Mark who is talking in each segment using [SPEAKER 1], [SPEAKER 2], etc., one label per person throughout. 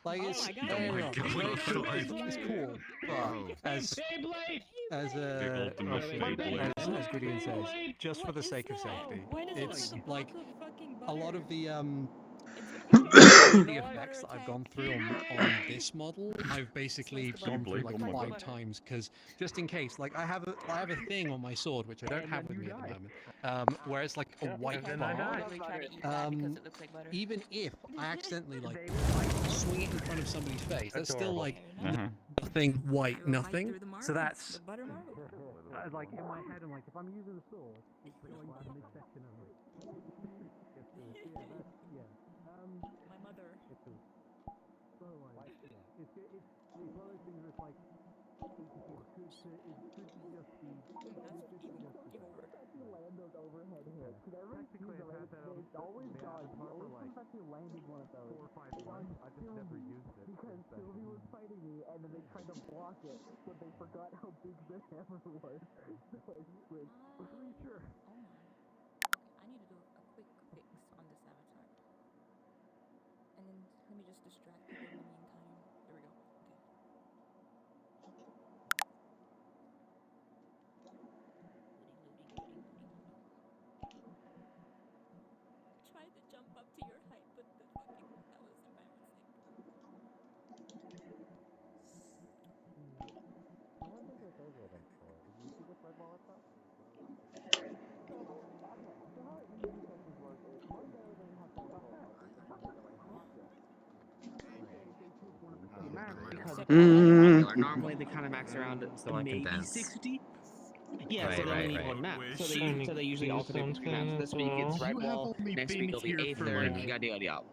[SPEAKER 1] Like it's
[SPEAKER 2] it's cool, but as Gideon says, just for the sake of safety, it's like a lot of the the effects that I've gone through on this model, I've basically gone through like 5 times, because just in case, like I have a thing on my sword which I don't have with me at the moment, where it's like a white bar. Even if I accidentally like swing it in front of somebody's face, that's still like nothing white, nothing. So that's like in my head, I'm like, if I'm using a sword, it's going to the midsection of it.
[SPEAKER 3] My mother.
[SPEAKER 2] It's one of those things that's like, it's good to just be.
[SPEAKER 4] Land those overhead hits. Technically, I've had that always gone. The only time I've actually landed one of those 4 or 5 months. I just never used it. Because Sylvie was fighting me, and then they tried to block it, but they forgot how big the hammer was. So I switched. Creature.
[SPEAKER 3] Oh my. Okay, I need to do a quick fix on this avatar. And then let me just distract people in the meantime. There we go. Okay. Loading. Tried to jump up to your height, but that was embarrassing.
[SPEAKER 5] Normally they kind of max around maybe 60. Yeah, so they only need one map. So they usually alternate between maps. This week it's Red Wall, next week it'll be Aether, yada yada yada.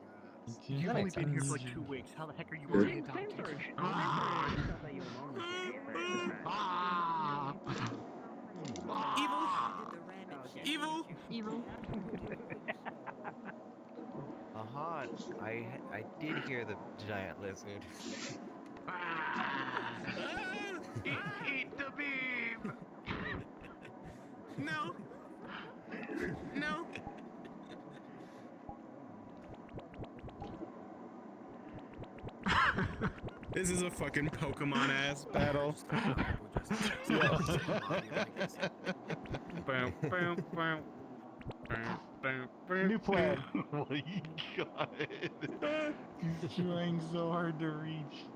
[SPEAKER 1] You've only been here for like 2 weeks. How the heck are you already adopted?
[SPEAKER 5] Evil.
[SPEAKER 6] Aha! I did hear the giant lizard.
[SPEAKER 1] Eat the beam! No!
[SPEAKER 7] This is a fucking Pokemon ass battle.
[SPEAKER 1] New plan.
[SPEAKER 7] Oh my god.
[SPEAKER 1] He's trying so hard to reach.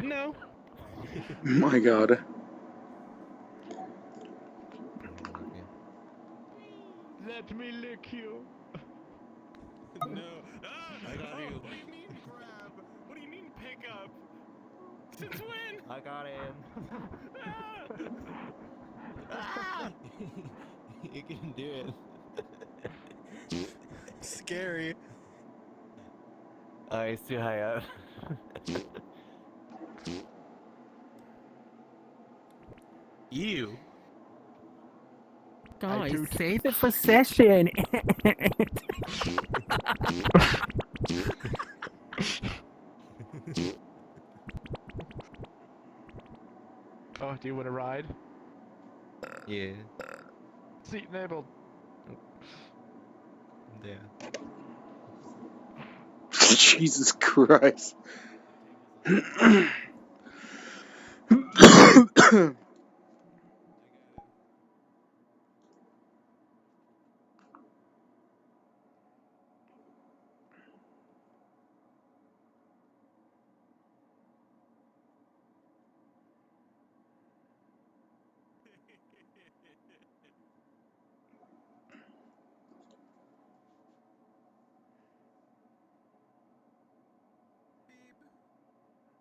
[SPEAKER 7] No.
[SPEAKER 8] My god.
[SPEAKER 1] Let me lick you.
[SPEAKER 7] No. I got you. What do you mean grab? What do you mean pick up? Since when?
[SPEAKER 6] I got in. You can do it.
[SPEAKER 7] Scary.
[SPEAKER 6] Oh, he's too high up.
[SPEAKER 7] You.
[SPEAKER 5] Guys, save it for session.
[SPEAKER 1] Oh, do you want to ride?
[SPEAKER 6] Yeah.
[SPEAKER 1] Seat enabled.
[SPEAKER 6] Yeah.
[SPEAKER 8] Jesus Christ.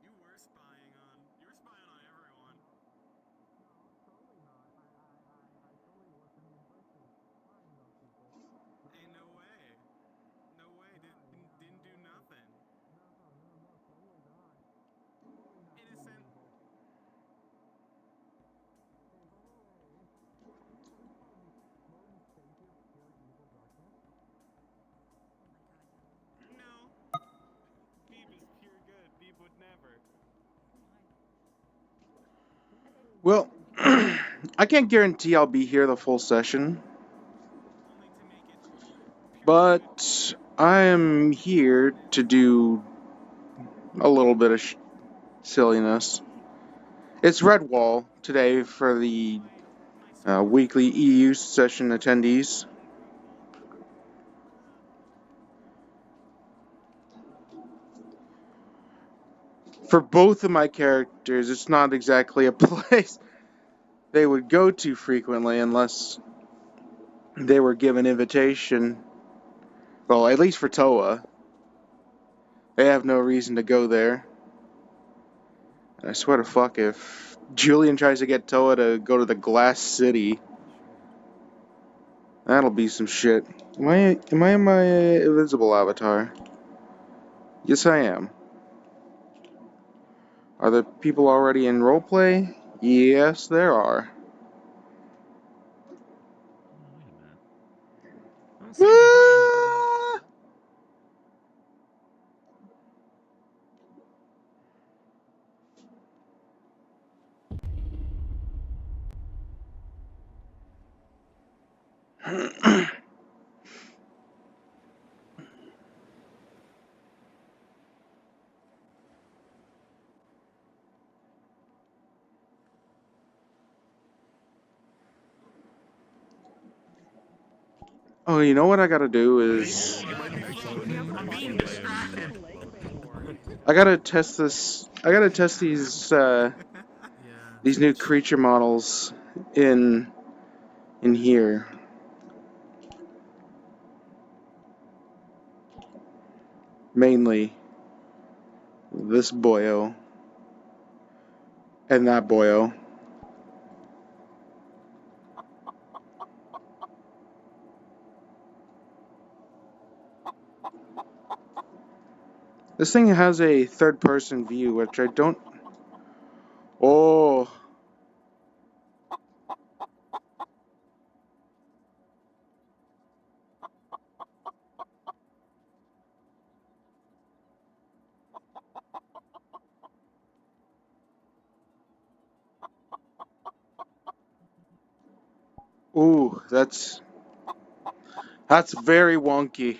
[SPEAKER 7] You were spying on everyone. Hey, no way. No way. Didn't do nothing. Innocent. No. Beeb is pure good. Beeb would never.
[SPEAKER 8] Well, I can't guarantee I'll be here the full session, but I am here to do a little bit of silliness. It's Redwall today for the weekly EU session attendees. For both of my characters, it's not exactly a place they would go to frequently unless they were given invitation. Well, at least for Toa. They have no reason to go there. And I swear to fuck, if Julian tries to get Toa to go to the Glass City, that'll be some shit. Am I in my invisible avatar? Yes, I am. Are there people already in roleplay? Yes, there are.
[SPEAKER 5] Oh, wait a minute. I don't see any
[SPEAKER 8] Oh, you know what I gotta do is... I gotta test this... I gotta test these new creature models in here. Mainly this boyo and that boyo. This thing has a third-person view, which I don't... Oh... Ooh, that's very wonky.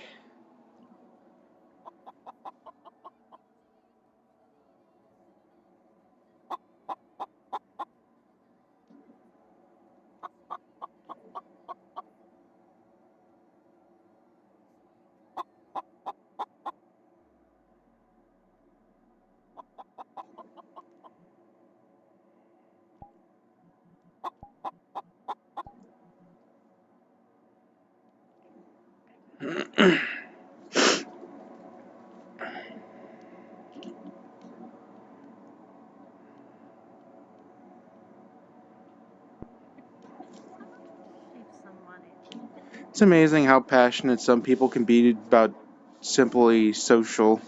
[SPEAKER 8] It's amazing how passionate some people can be about simply social.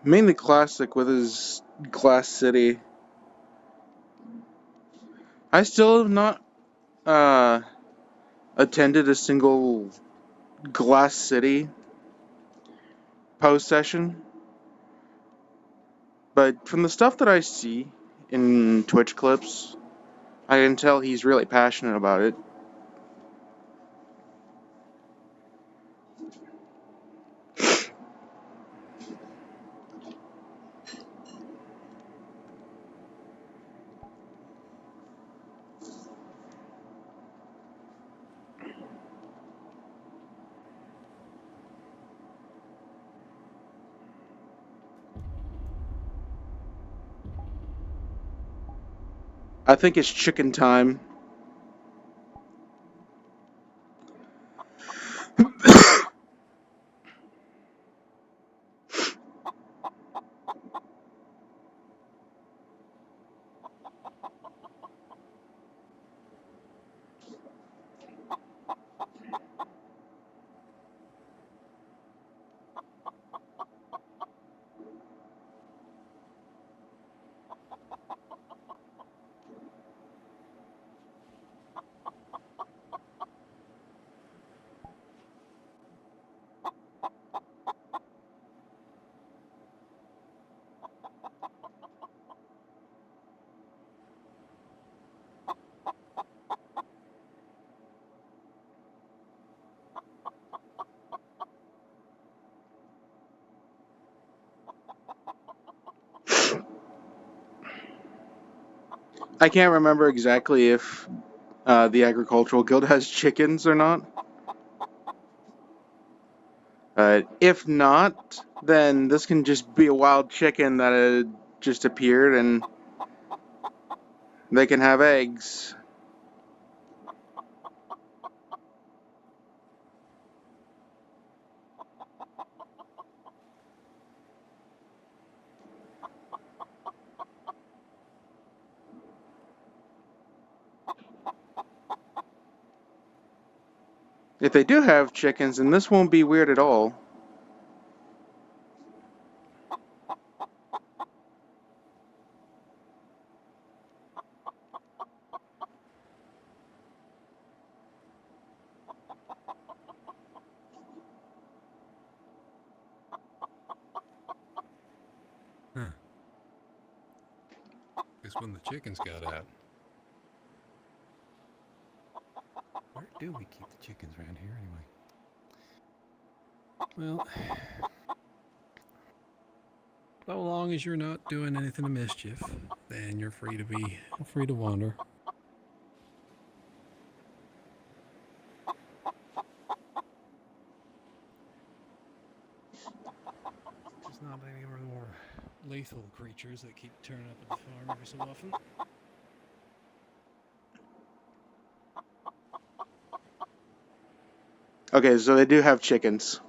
[SPEAKER 8] Mainly Classic with his Glass City. I still have not attended a single Glass City post session, but from the stuff that I see in Twitch clips, I can tell he's really passionate about it. I think it's chicken time. I can't remember exactly if the agricultural guild has chickens or not. If not, then this can just be a wild chicken that just appeared and they can have eggs. If they do have chickens, then this won't be weird at all.
[SPEAKER 2] Huh. Guess when the chickens got out. Where do we keep the chickens around here anyway? Well, so long as you're not doing anything of mischief, then you're free to wander. There's not any of the more lethal creatures that keep turning up at the farm every so often.
[SPEAKER 8] Okay, so they do have chickens.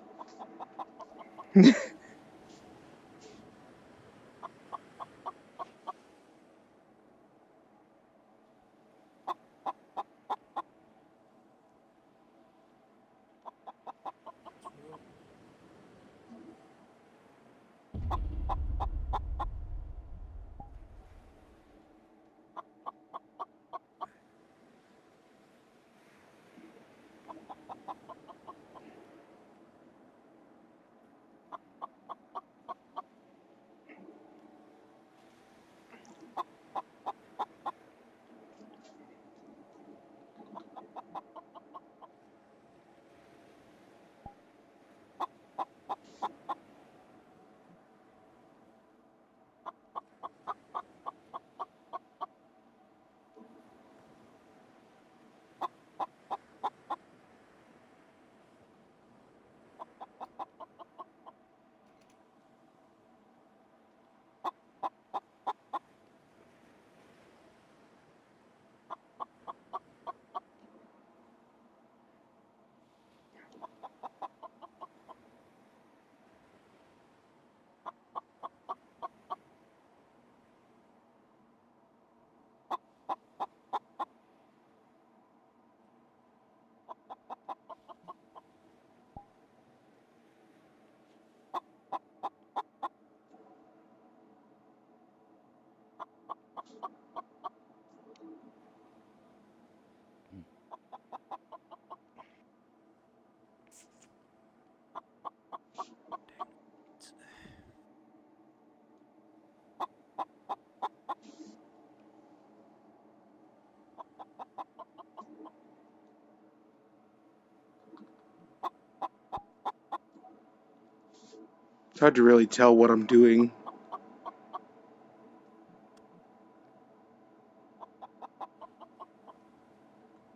[SPEAKER 8] It's hard to really tell what I'm doing.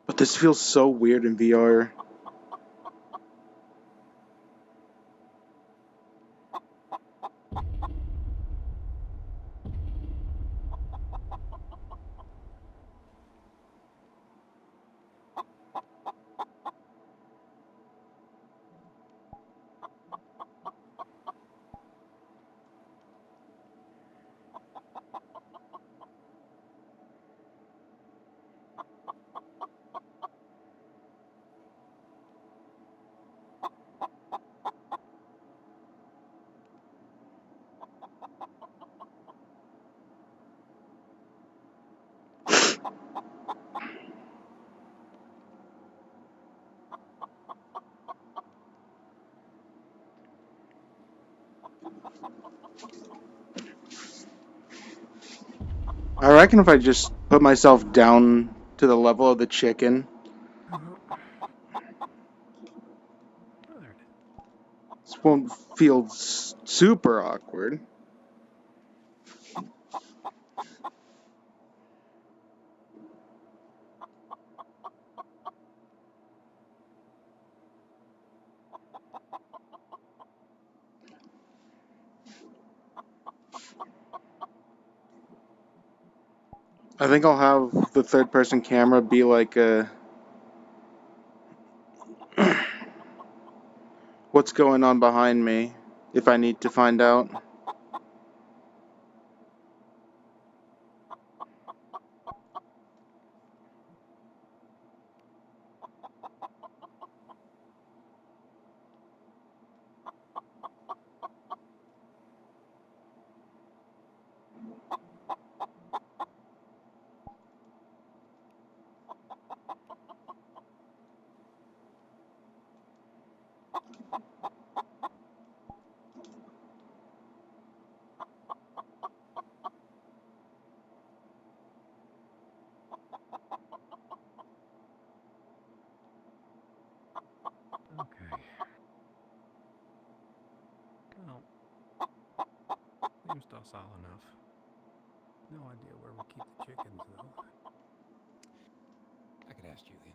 [SPEAKER 8] But this feels so weird in VR. I reckon if I just put myself down to the level of the chicken, this won't feel super awkward. I think I'll have the third-person camera be like a... what's going on behind me, if I need to find out.
[SPEAKER 7] Okay. Well, seems docile enough. No idea where we keep the chickens, though. I could ask Julian.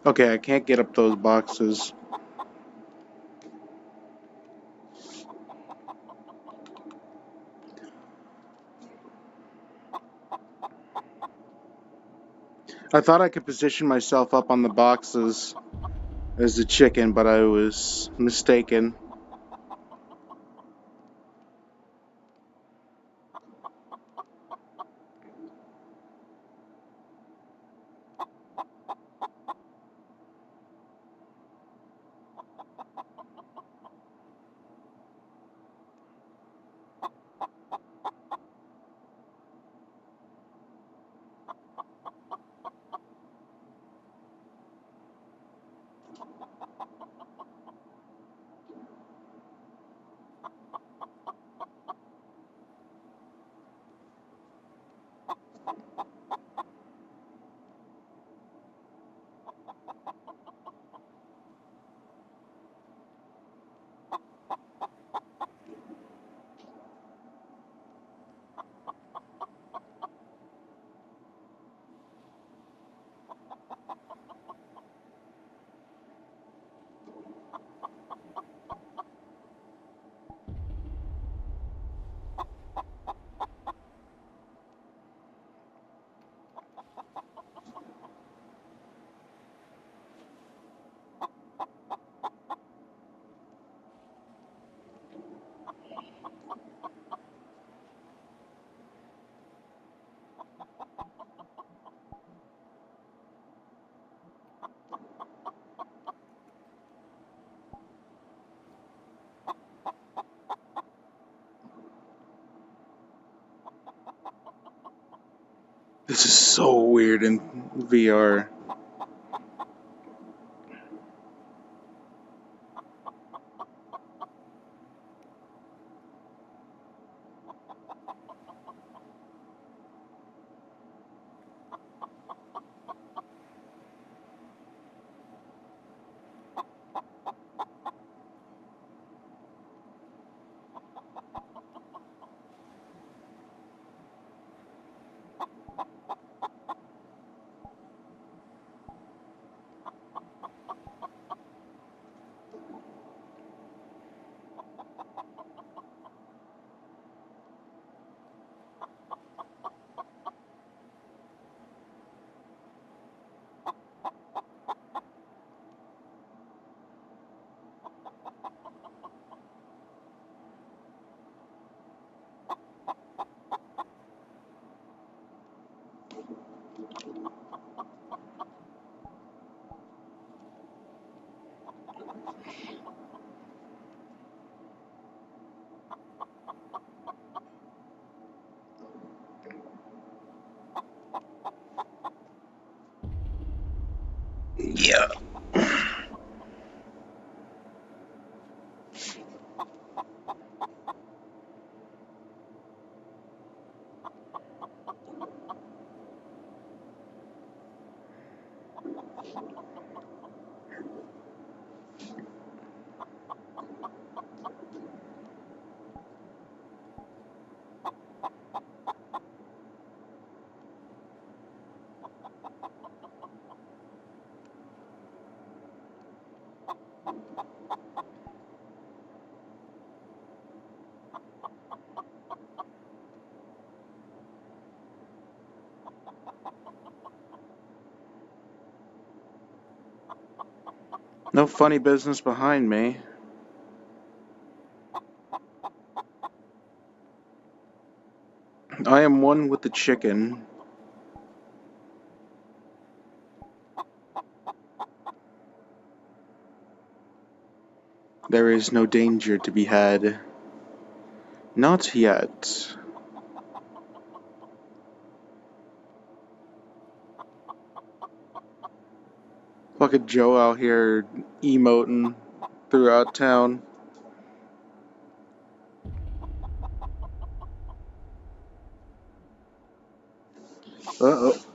[SPEAKER 8] Okay, I can't get up those boxes. I thought I could position myself up on the boxes as the chicken, but I was mistaken. This is so weird in VR. Yeah. No funny business behind me. I am one with the chicken. There is no danger to be had. Not yet. Look at Joe out here emoting throughout town. Uh-oh.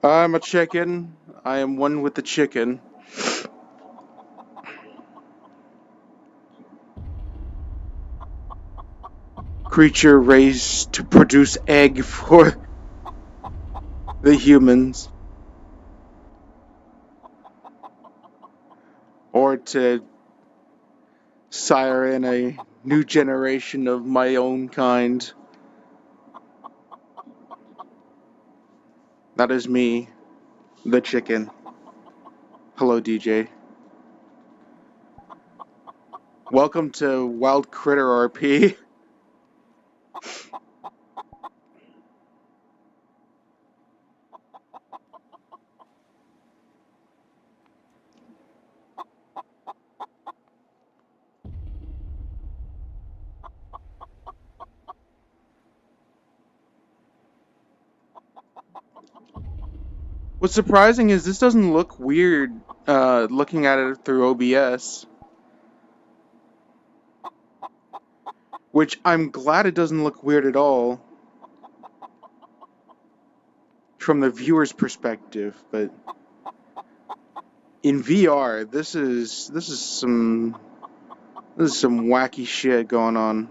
[SPEAKER 8] I'm a chicken. I am one with the chicken. Creature raised to produce egg for the humans. Or to sire in a new generation of my own kind. That is me, the chicken. Hello, DJ. Welcome to Wild Critter RP. What's surprising is this doesn't look weird looking at it through OBS. Which I'm glad it doesn't look weird at all from the viewer's perspective, but in VR, this is some wacky shit going on.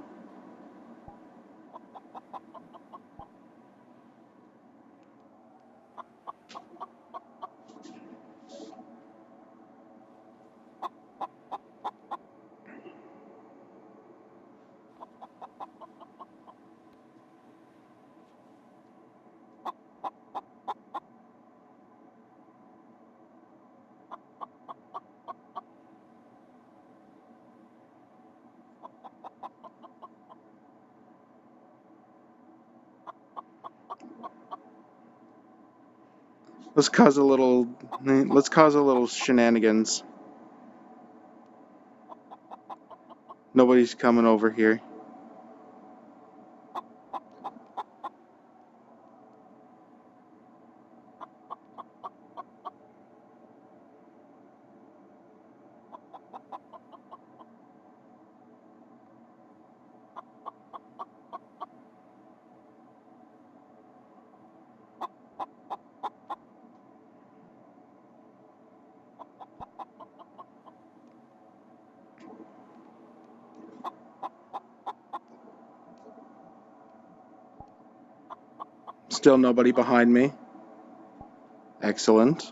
[SPEAKER 8] Let's cause a little shenanigans. Nobody's coming over here. Still nobody behind me. Excellent.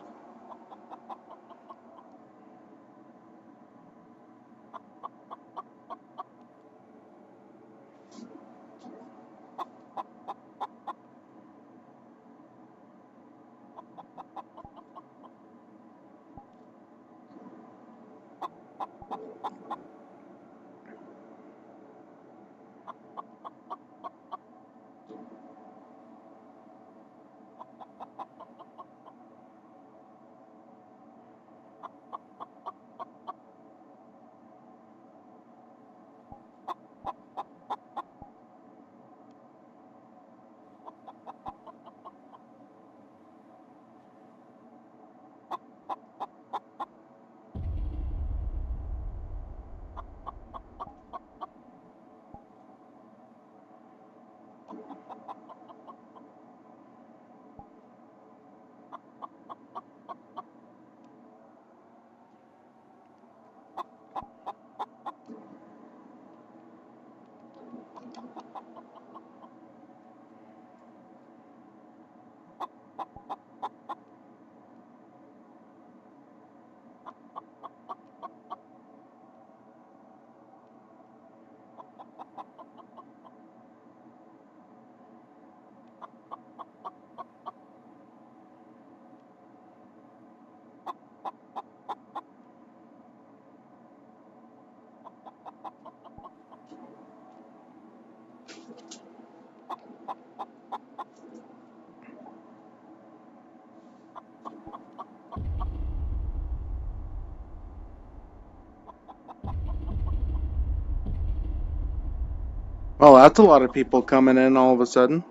[SPEAKER 8] Well, that's a lot of people coming in all of a sudden.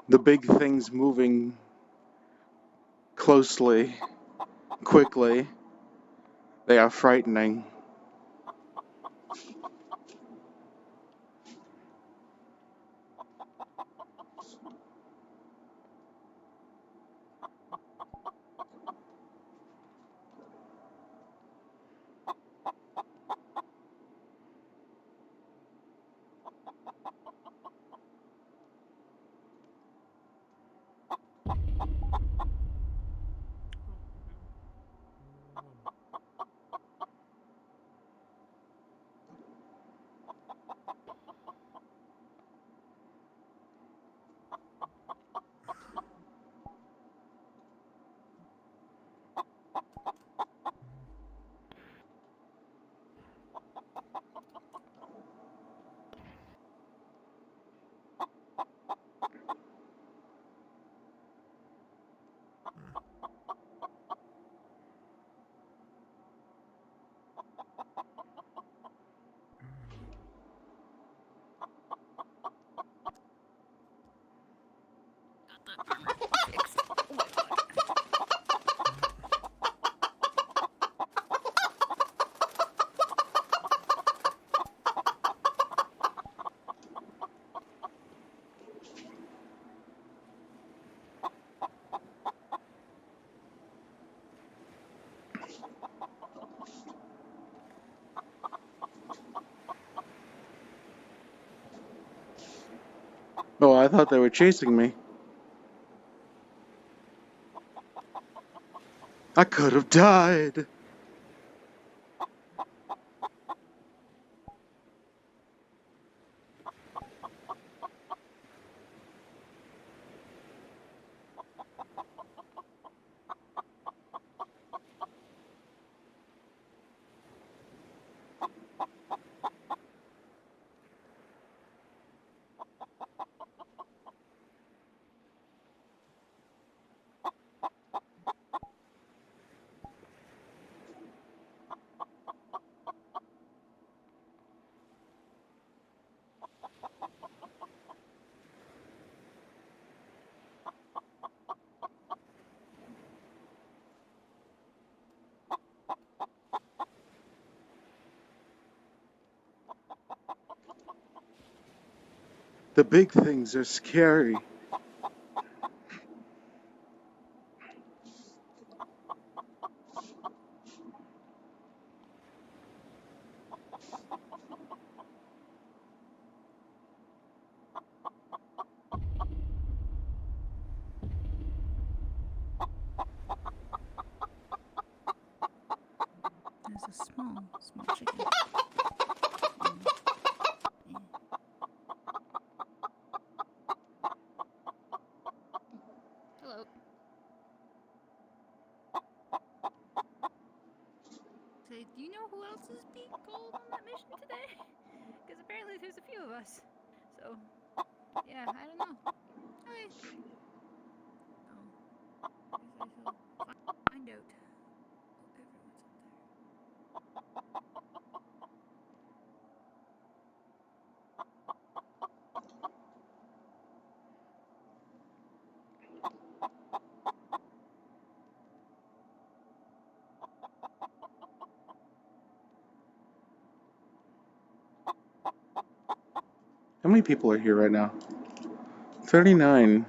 [SPEAKER 8] The big things moving closely, quickly, they are frightening.
[SPEAKER 3] Fixed. Oh my god.
[SPEAKER 8] Oh, I thought they were chasing me. I could have died. The big things are scary.
[SPEAKER 3] There's a small chicken. Hello. Say, do you know who else is being called on that mission today? Because apparently there's a few of us. So, yeah, I don't know. Okay. Oh, guess I shall find out. Oh, everyone's up there.
[SPEAKER 8] How many people are here right now? 39.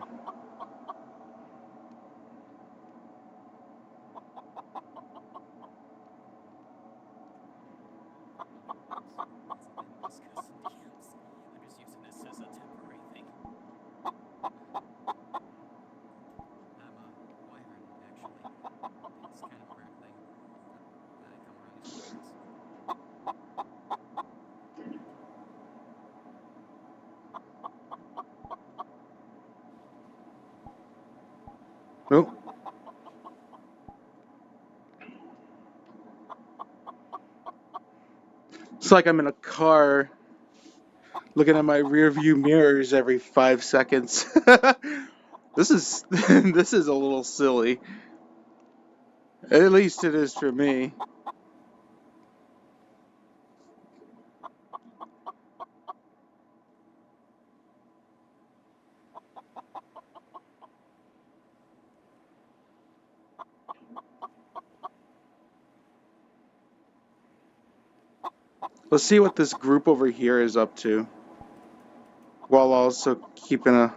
[SPEAKER 8] Nope. It's like I'm in a car looking at my rear view mirrors every 5 seconds. This is this is a little silly. At least it is for me. Let's see what this group over here is up to, while also keeping an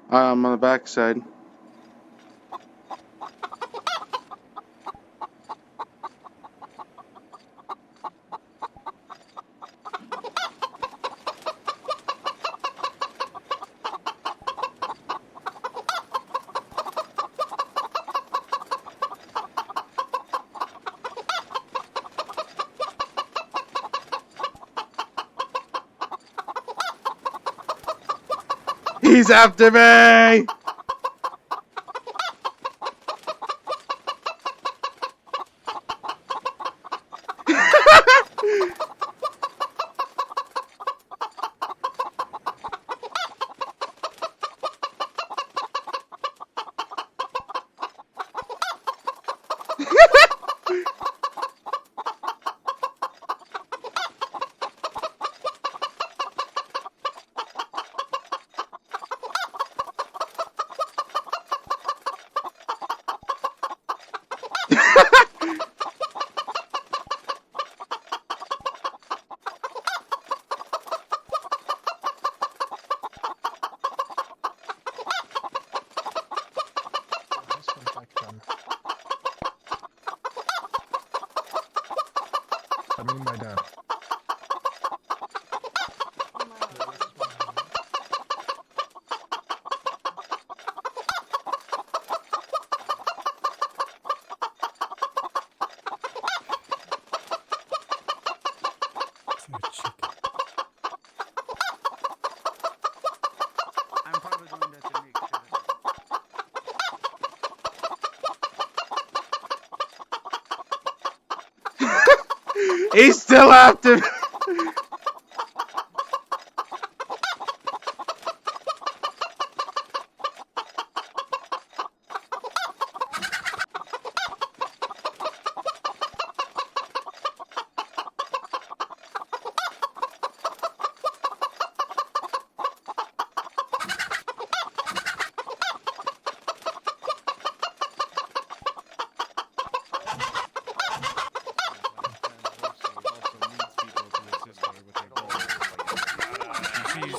[SPEAKER 8] eye on the backside. He's after me!
[SPEAKER 9] I mean by that.
[SPEAKER 1] I'm probably going to make sure.
[SPEAKER 8] He's still after me!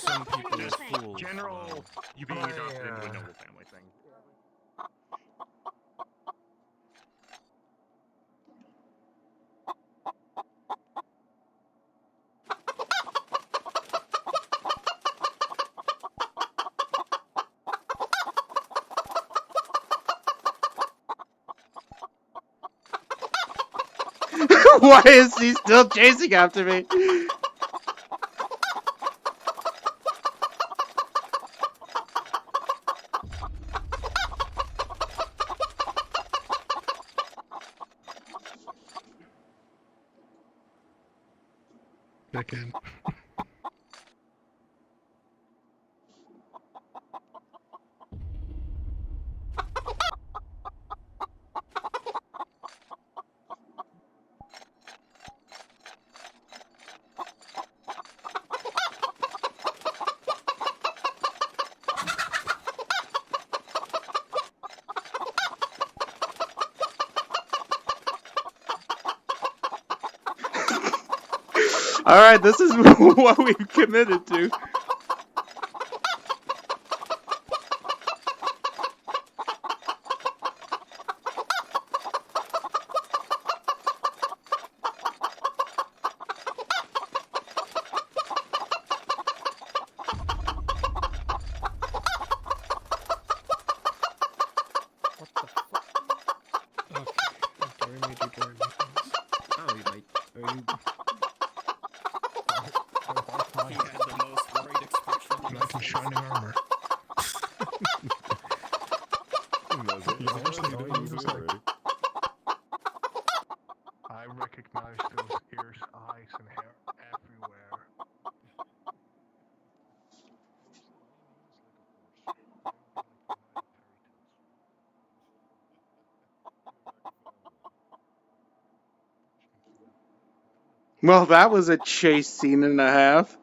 [SPEAKER 7] Some people as fools.
[SPEAKER 1] General, you being adopted into a noble family thing.
[SPEAKER 8] Why is he still chasing after me?
[SPEAKER 2] Back in.
[SPEAKER 8] Alright, this is what we've committed to.
[SPEAKER 9] shining armor. Yeah, honestly, dude, he was like, I recognize those ears, eyes, and hair everywhere.
[SPEAKER 8] Well, that was a chase scene and a half.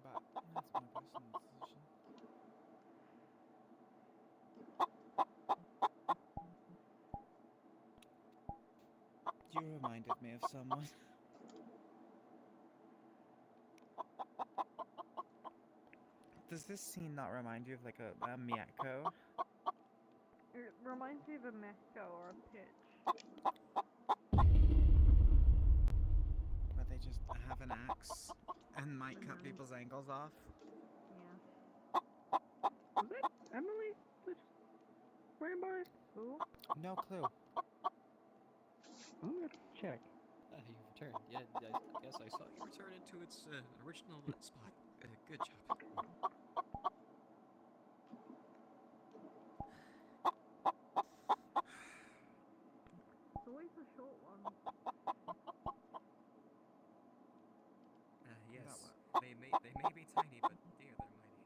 [SPEAKER 10] But that's my personal decision. You reminded me of someone. Does this scene not remind you of like a Miyako?
[SPEAKER 11] It reminds me of a Meko or a Pitch.
[SPEAKER 10] Where they just have an axe and might cut people's ankles off?
[SPEAKER 11] Yeah.
[SPEAKER 4] Was that Emily that just ran by?
[SPEAKER 11] Who?
[SPEAKER 10] No clue.
[SPEAKER 4] I'm gonna check.
[SPEAKER 2] You've returned. Yeah, I guess I saw you return it to its original spot. Good job.
[SPEAKER 11] It's always the short ones.
[SPEAKER 2] Yes. They may be tiny, but dear, they're mighty.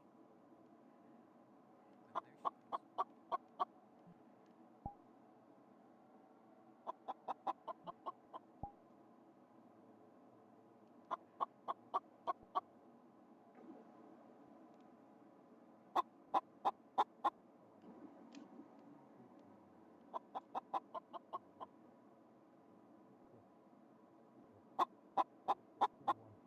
[SPEAKER 2] Oh, there she goes.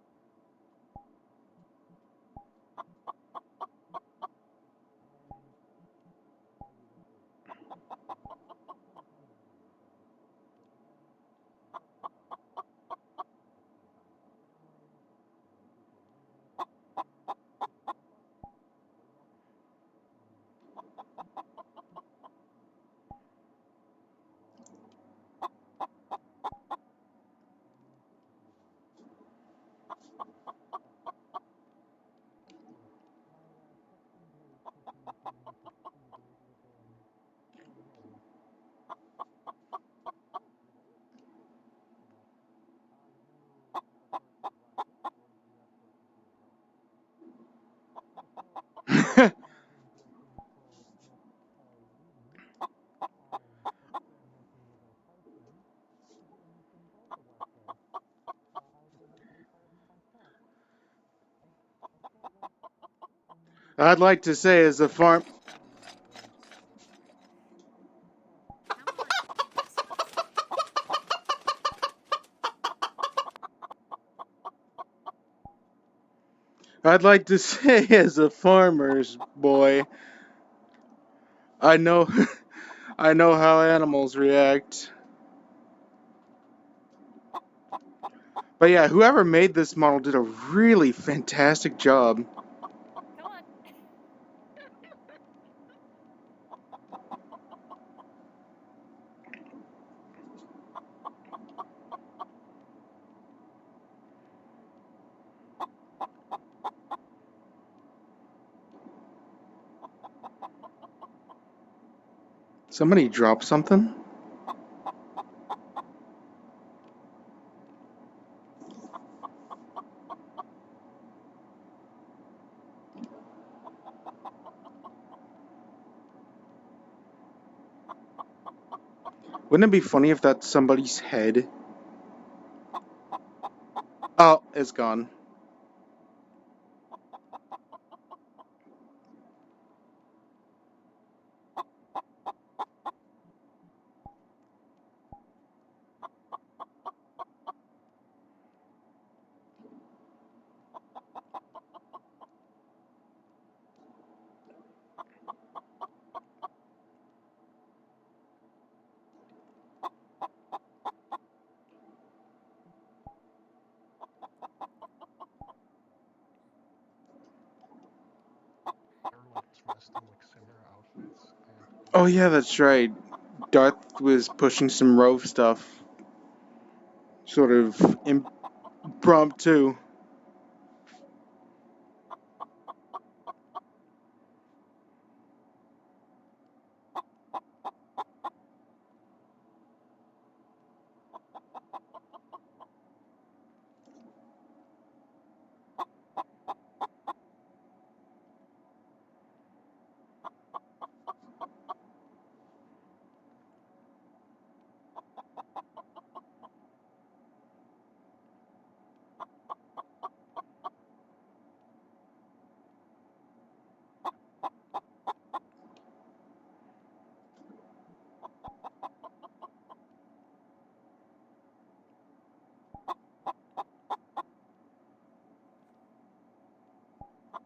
[SPEAKER 8] I'd like to say as a farm... I'd like to say as a farmer's boy, I know I know how animals react. But yeah, whoever made this model did a really fantastic job.
[SPEAKER 3] Come on.
[SPEAKER 8] Somebody dropped something? Wouldn't it be funny if that's somebody's head? Oh, it's gone. Oh yeah, that's right. Darth was pushing some Rove stuff. Sort of impromptu.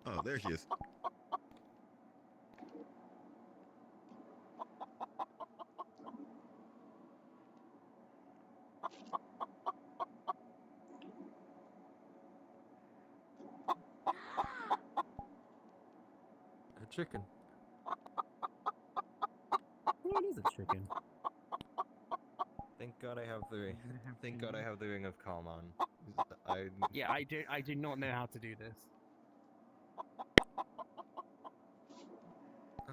[SPEAKER 7] Oh, there he is.
[SPEAKER 12] A chicken. What is a chicken?
[SPEAKER 6] Thank God I have the thank God I have the Ring of Calm on.
[SPEAKER 12] Yeah, I do not know how to do this.
[SPEAKER 6] Oh.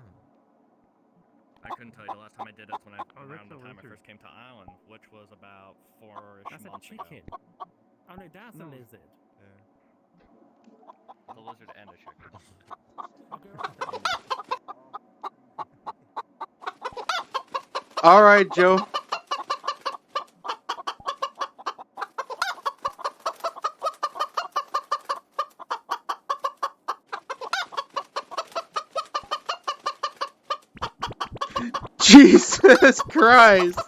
[SPEAKER 13] I couldn't tell you. The last time I did it when around the time I first came to Island, which was about 4-ish months ago.
[SPEAKER 12] That's a chicken. Oh no, that's a lizard.
[SPEAKER 13] The lizard and a chicken.
[SPEAKER 8] Alright, Joe. Jesus Christ!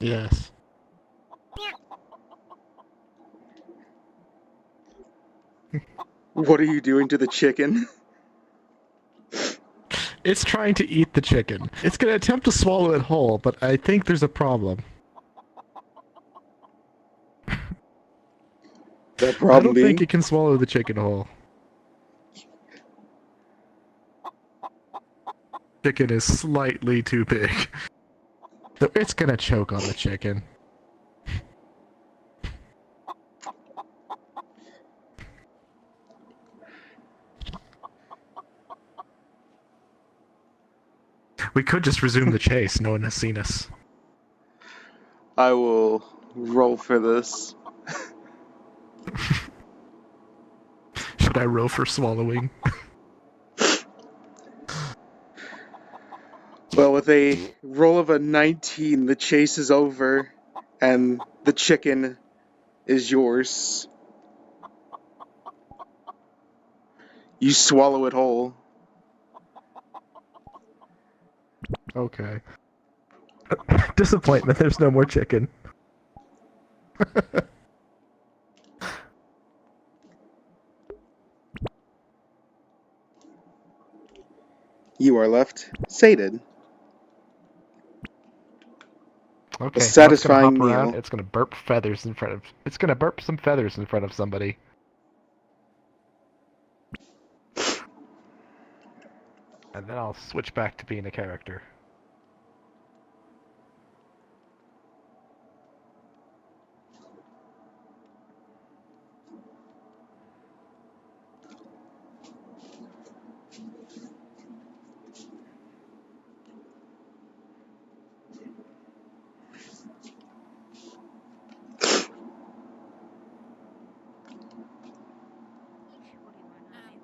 [SPEAKER 9] Yes.
[SPEAKER 8] What are you doing to the chicken?
[SPEAKER 9] It's trying to eat the chicken. It's gonna attempt to swallow it whole, but I think there's a problem.
[SPEAKER 8] That
[SPEAKER 9] I
[SPEAKER 8] problem
[SPEAKER 9] don't
[SPEAKER 8] being?
[SPEAKER 9] think it can swallow the chicken whole. Chicken is slightly too big. So it's gonna choke on the chicken. We could just resume the chase. No one has seen us.
[SPEAKER 8] I will roll for this.
[SPEAKER 9] Should I roll for swallowing?
[SPEAKER 8] Well, with a roll of a 19, the chase is over, and the chicken is yours. You swallow it whole.
[SPEAKER 9] Okay. Disappointment, there's no more chicken.
[SPEAKER 8] You are left sated.
[SPEAKER 9] Okay,
[SPEAKER 8] A satisfying
[SPEAKER 9] it's gonna hop around,
[SPEAKER 8] meal.
[SPEAKER 9] it's gonna burp feathers in front of... It's gonna burp some feathers in front of somebody. And then I'll switch back to being a character.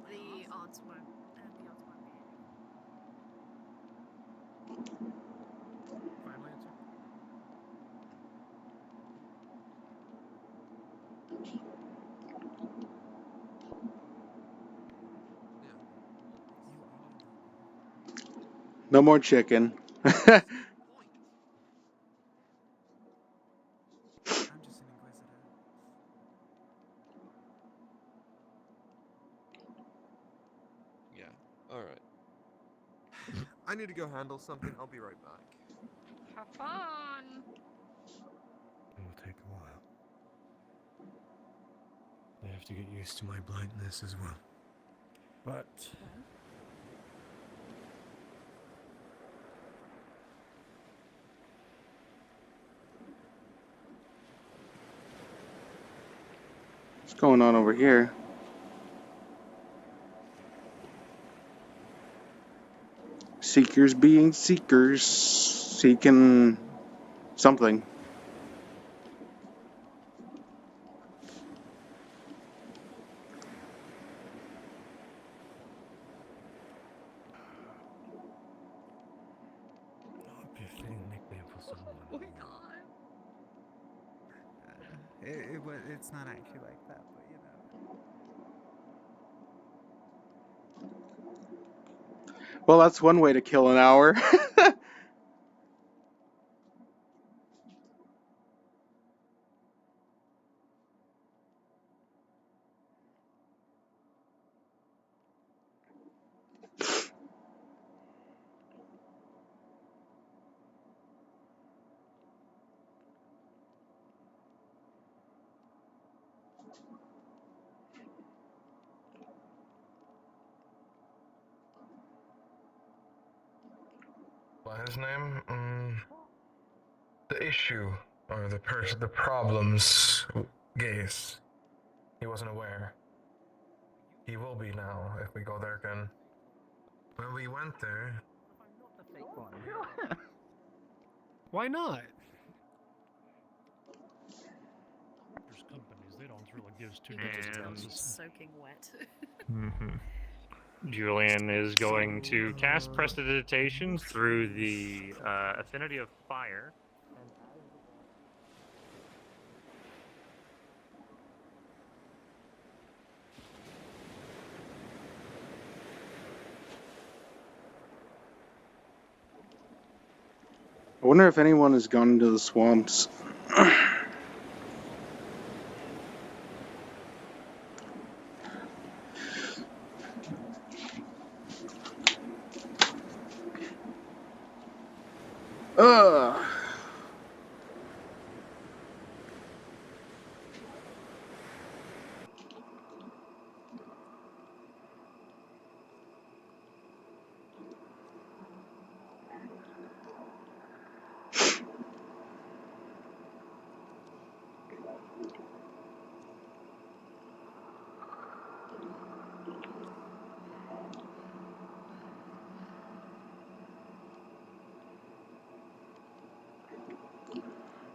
[SPEAKER 14] The odds won't. The odds won't be any.
[SPEAKER 7] Final answer.
[SPEAKER 8] No more chicken.
[SPEAKER 10] I'm just an inquisitor.
[SPEAKER 15] Yeah, alright.
[SPEAKER 16] I need to go handle something. I'll be right back.
[SPEAKER 3] Have fun.
[SPEAKER 7] It will take a while. I have to get used to my blindness as well. But
[SPEAKER 8] What's going on over here? Seekers being seekers. Seeking something.
[SPEAKER 7] I'll be a fitting nickname for someone.
[SPEAKER 14] Oh my god.
[SPEAKER 10] It's not actually like that, but you know.
[SPEAKER 8] Well, that's one way to kill an hour.
[SPEAKER 9] What his name? The issue, or the problems, Gaze. He wasn't aware. He will be now if we go there again. Well, we went there.
[SPEAKER 12] Why not?
[SPEAKER 2] There's companies, they don't really give two
[SPEAKER 14] And soaking wet.
[SPEAKER 13] Julian is going to cast Prestidigitation through the affinity of fire.
[SPEAKER 8] I wonder if anyone has gone into the swamps. Ugh.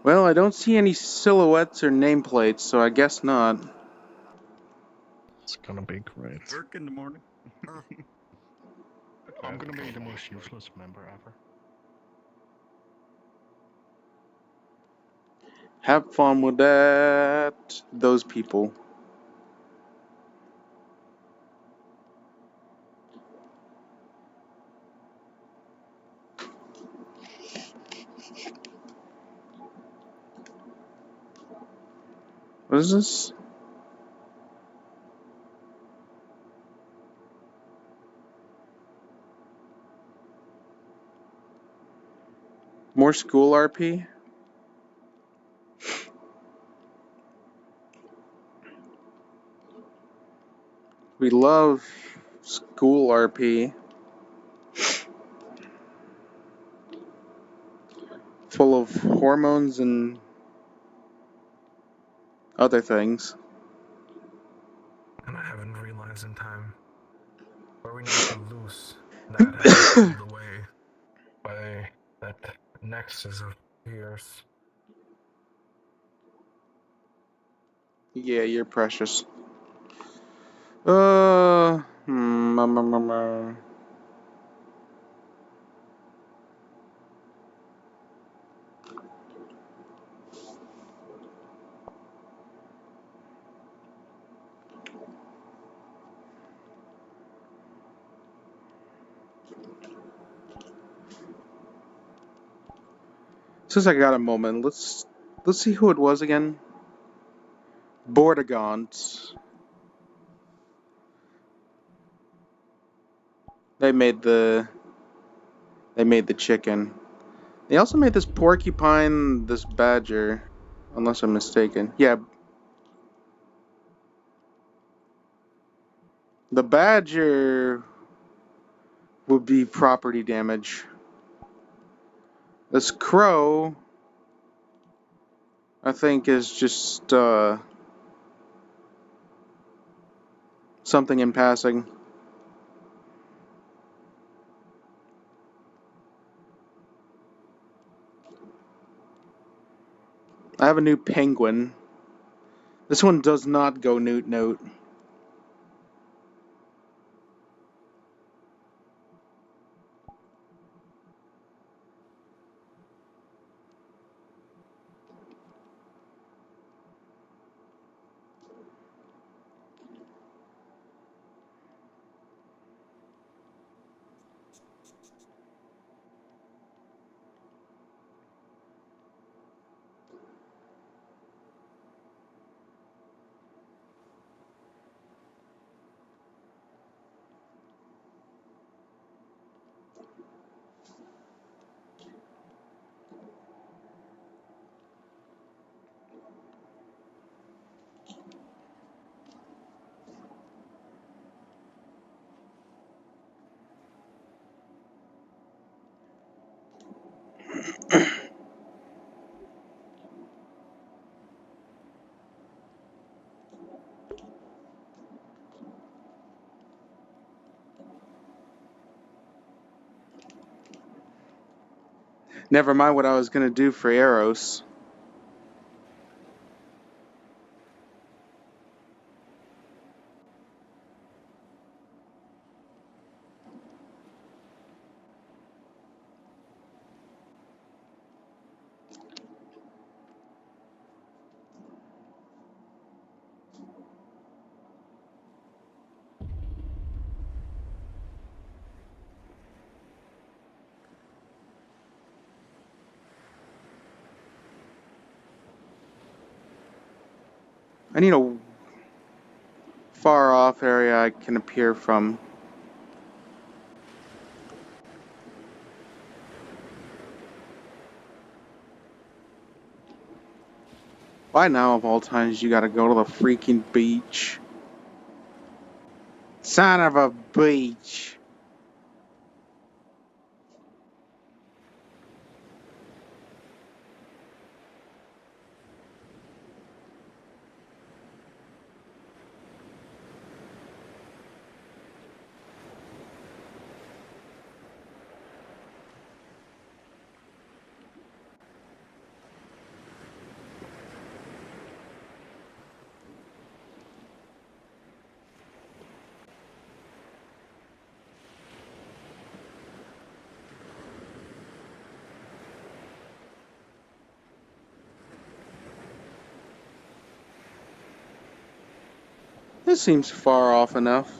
[SPEAKER 8] Well, I don't see any silhouettes or nameplates, so I guess not.
[SPEAKER 17] It's gonna be great.
[SPEAKER 18] Work in the morning.
[SPEAKER 17] I'm gonna be the most useless member ever.
[SPEAKER 8] Have fun with that. Those people. What is this? More school RP? We love school RP. Full of hormones and other things.
[SPEAKER 9] And I haven't realized in time. Were we not to lose that and pulled away by that nexus of fears.
[SPEAKER 8] Yeah, you're precious. Since I got a moment, let's see who it was again. Bordagaunt. They made the chicken. They also made this porcupine, this badger, unless I'm mistaken. Yeah. The badger would be property damage. This crow, I think, is just something in passing. I have a new penguin. This one does not go newt note. Never mind what I was gonna do for Eros. I need a far off area I can appear from. Why now of all times you gotta go to the freaking beach? Son of a beach. This seems far off enough.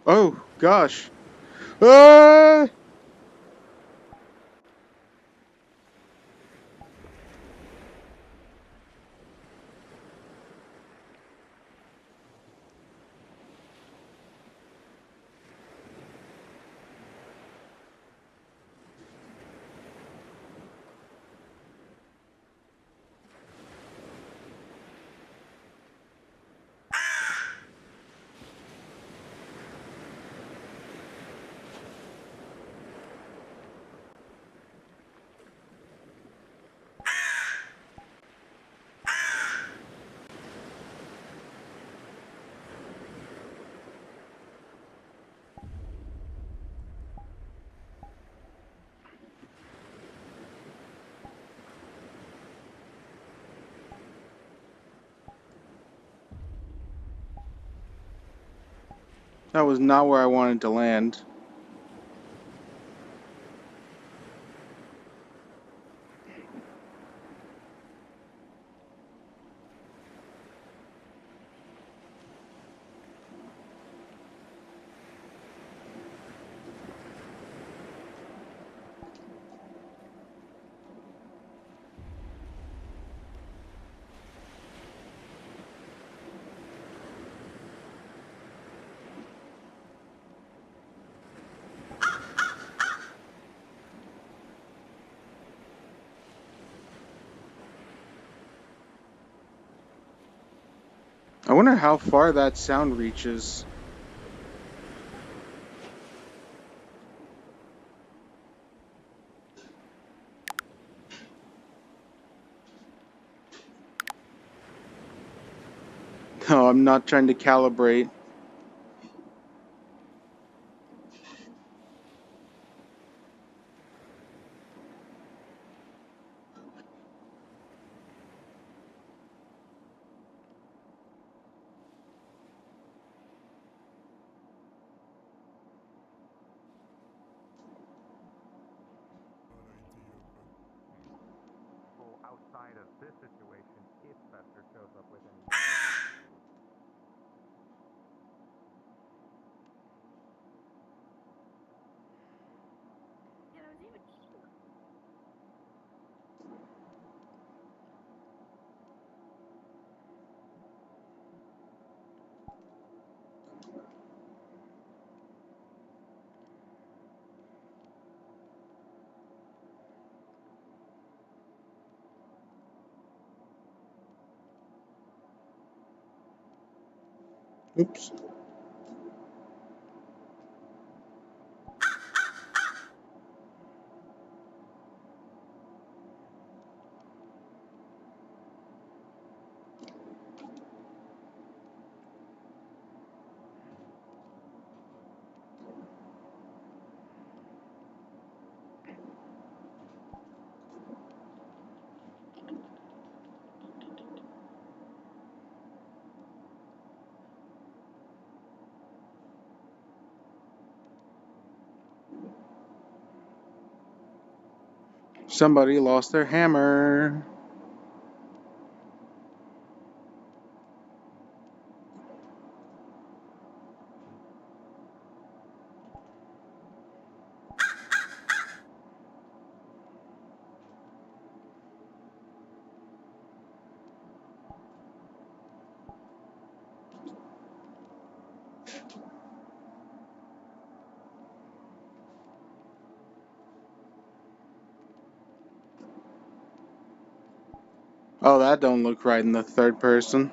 [SPEAKER 8] Oh, gosh. Ah! That was not where I wanted to land. I wonder how far that sound reaches. No, I'm not trying to calibrate.
[SPEAKER 7] Outside of this situation, if Fester shows up with any.
[SPEAKER 3] Yeah, that was even.
[SPEAKER 8] Oops. Somebody lost their hammer. Oh, that don't look right in the third person.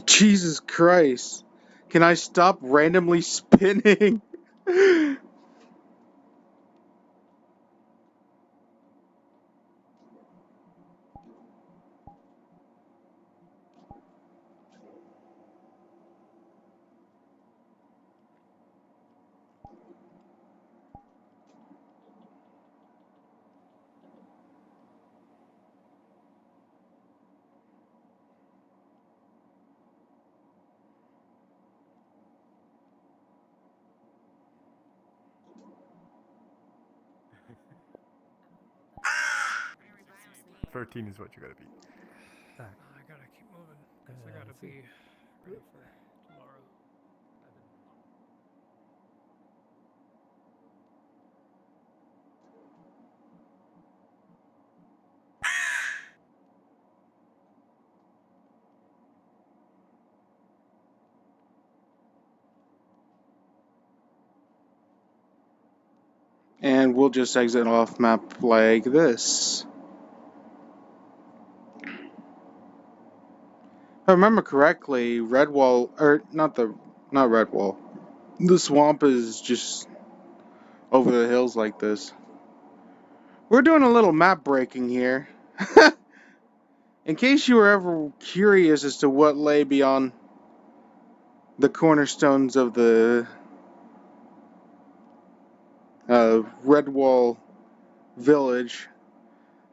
[SPEAKER 8] Jesus Christ. Can I stop randomly spinning?
[SPEAKER 16] "13 is what you gotta beat."
[SPEAKER 12] I gotta keep moving, because I gotta be ready for tomorrow.
[SPEAKER 8] And we'll just exit off map like this. If I remember correctly, Redwall, or not Redwall. The swamp is just over the hills like this. We're doing a little map breaking here. In case you were ever curious as to what lay beyond the cornerstones of the Redwall village,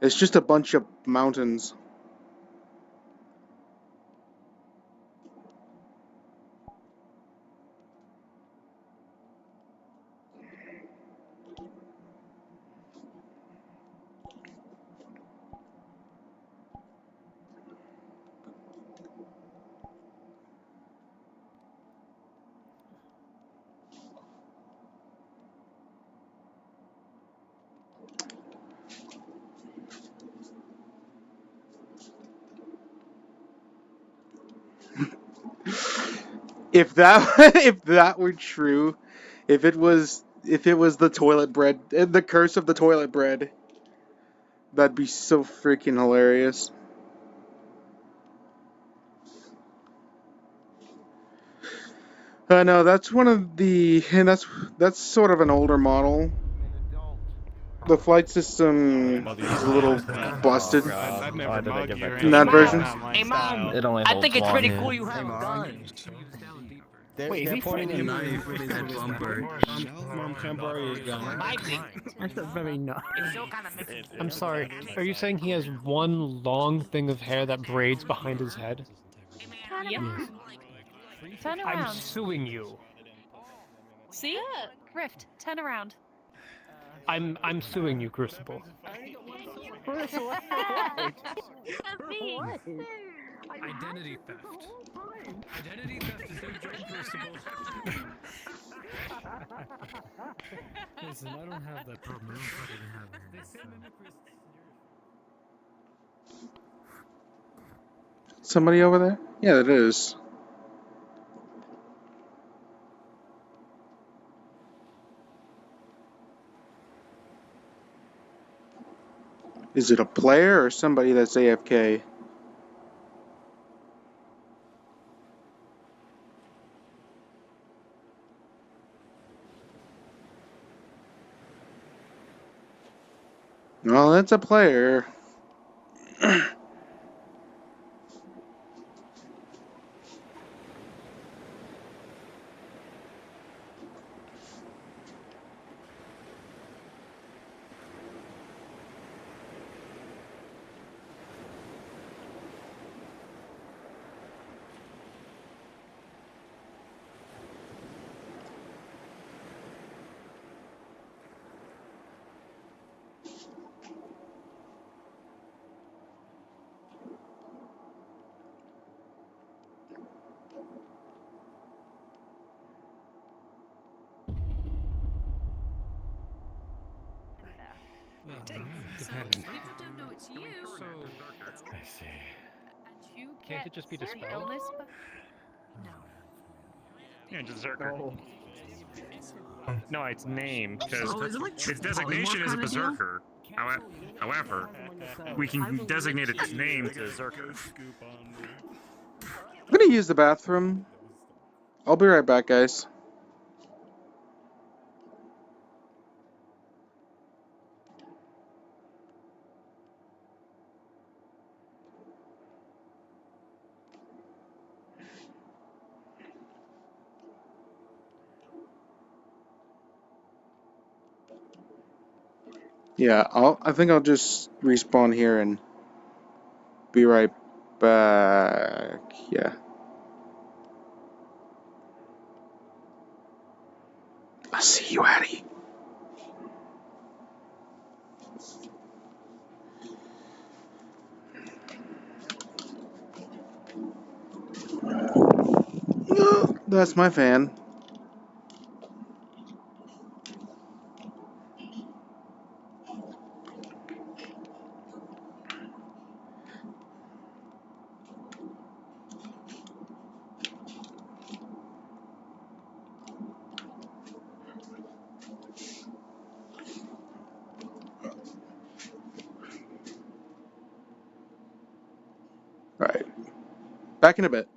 [SPEAKER 8] it's just a bunch of mountains. If that if that were true, if it was the toilet bread, the curse of the toilet bread, that'd be so freaking hilarious. No, that's one of the, and that's sort of an older model. The flight system is a little busted
[SPEAKER 12] I'd never mug you or
[SPEAKER 8] in that
[SPEAKER 12] anything.
[SPEAKER 8] version.
[SPEAKER 12] Not my
[SPEAKER 5] Hey, Mom!
[SPEAKER 12] style.
[SPEAKER 5] I think it's pretty cool you have a gun.
[SPEAKER 12] Can you use Dallas deeper?
[SPEAKER 18] Wait, is he
[SPEAKER 19] pointing a
[SPEAKER 18] threatening
[SPEAKER 19] knife
[SPEAKER 18] with his
[SPEAKER 19] at
[SPEAKER 18] with his
[SPEAKER 19] Bumper.
[SPEAKER 18] Temporary is gone.
[SPEAKER 10] That's a very not.
[SPEAKER 12] I'm sorry. Are you saying he has one long thing of hair that braids behind his head?
[SPEAKER 14] Turn him around. Turn
[SPEAKER 12] I'm
[SPEAKER 14] around.
[SPEAKER 12] suing you.
[SPEAKER 14] See? Rift, turn around.
[SPEAKER 12] I'm suing you, Crucible. Identity theft. Identity theft is no joke, Crucible.
[SPEAKER 19] Listen, I don't have that problem. I don't fucking have him.
[SPEAKER 8] Somebody over there? Yeah, it is. Is it a player or somebody that's AFK? Well, that's a player.
[SPEAKER 14] Depends. People don't know it's you.
[SPEAKER 12] I see.
[SPEAKER 14] And you
[SPEAKER 12] Can't
[SPEAKER 14] get
[SPEAKER 12] it just be dispelled?
[SPEAKER 14] illness, but no.
[SPEAKER 20] Yeah, Berserker. No, it's name, because
[SPEAKER 19] Oh, is it like
[SPEAKER 20] its designation is a
[SPEAKER 19] polymorph kinda deal?
[SPEAKER 20] Berserker. However, we can designate its name to Zerker.
[SPEAKER 8] I'm gonna use the bathroom. I'll be right back, guys. Yeah, I think I'll just respawn here and be right back. Yeah. I'll see you, Addie. That's my fan. Alright. Back in a bit.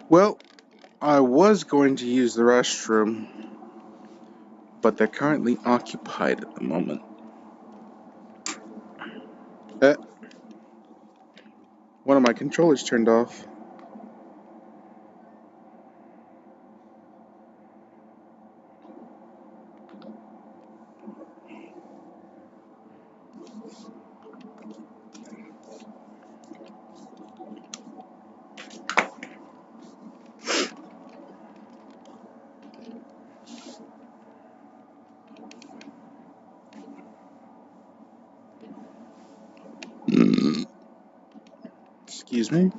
[SPEAKER 8] Well, I was going to use the restroom, but they're currently occupied at the moment. One of my controllers turned off. Excuse me.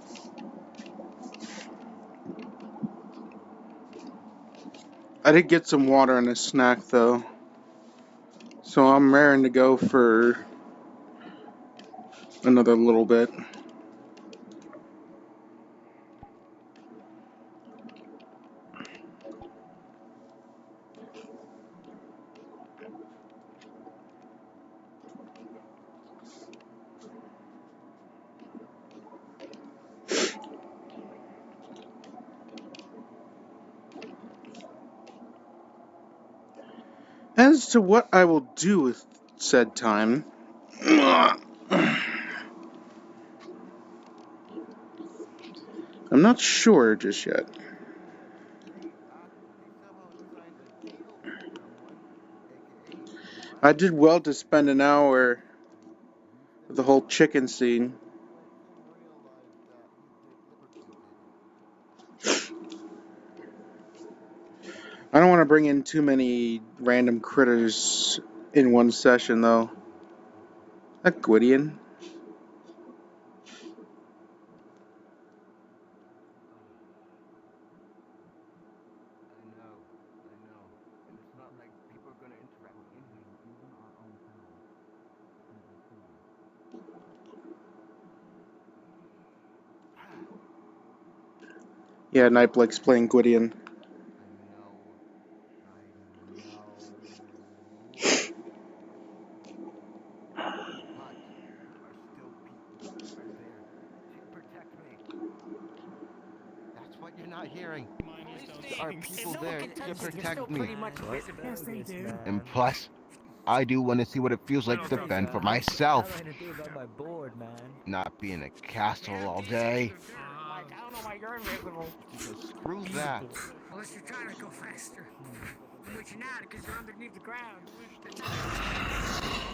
[SPEAKER 8] I did get some water and a snack though, so I'm raring to go for another little bit. As to what I will do with said time, I'm not sure just yet. I did well to spend an hour with the whole chicken scene. I don't want to bring in too many random critters in one session though. That Gwydion. Yeah, Nightblake's playing Gwydion.
[SPEAKER 6] That's what you're not hearing. There are people there to protect me.
[SPEAKER 4] Yes, they do.
[SPEAKER 6] And plus, I do want to see what it feels like to defend for myself.
[SPEAKER 4] Trying to do about my board, man.
[SPEAKER 6] Not be in a castle all day.
[SPEAKER 4] Like, I don't know why you're invisible.
[SPEAKER 6] Because screw that.
[SPEAKER 4] Unless you're trying to go faster. But you're not, because you're underneath the ground.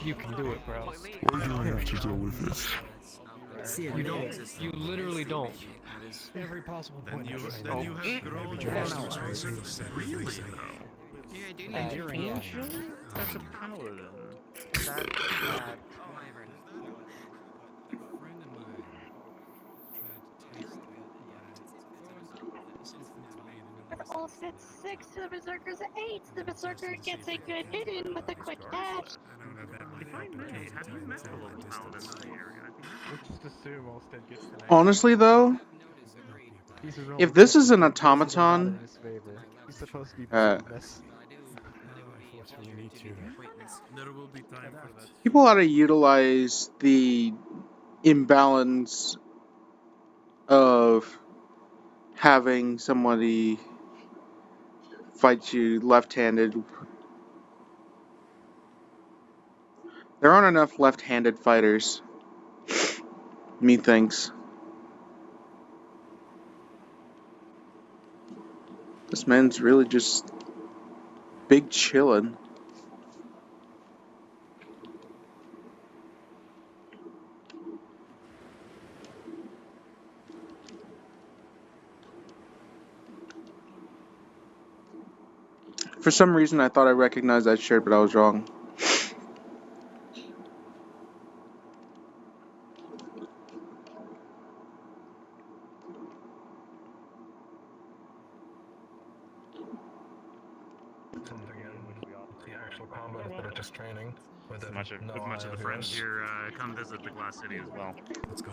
[SPEAKER 12] You can do it, bro.
[SPEAKER 17] Why do I have to deal with this?
[SPEAKER 12] You don't. You literally don't. Every possible point.
[SPEAKER 7] Then you have grown. Really?
[SPEAKER 5] Yeah, I do need your range.
[SPEAKER 13] That's a paladin.
[SPEAKER 11] All set 6 to the Berserker's 8. The Berserker gets a good hit in with a quick dash.
[SPEAKER 8] Honestly though, if this is an automaton, people ought to utilize the imbalance of having somebody fight you left-handed. There aren't enough left-handed fighters, methinks. This man's really just big chillin'. For some reason, I thought I recognized that shirt, but I was wrong.
[SPEAKER 9] The actual combat instead of just training.
[SPEAKER 20] With much of the friends here, come visit the Glass City as well. Let's go.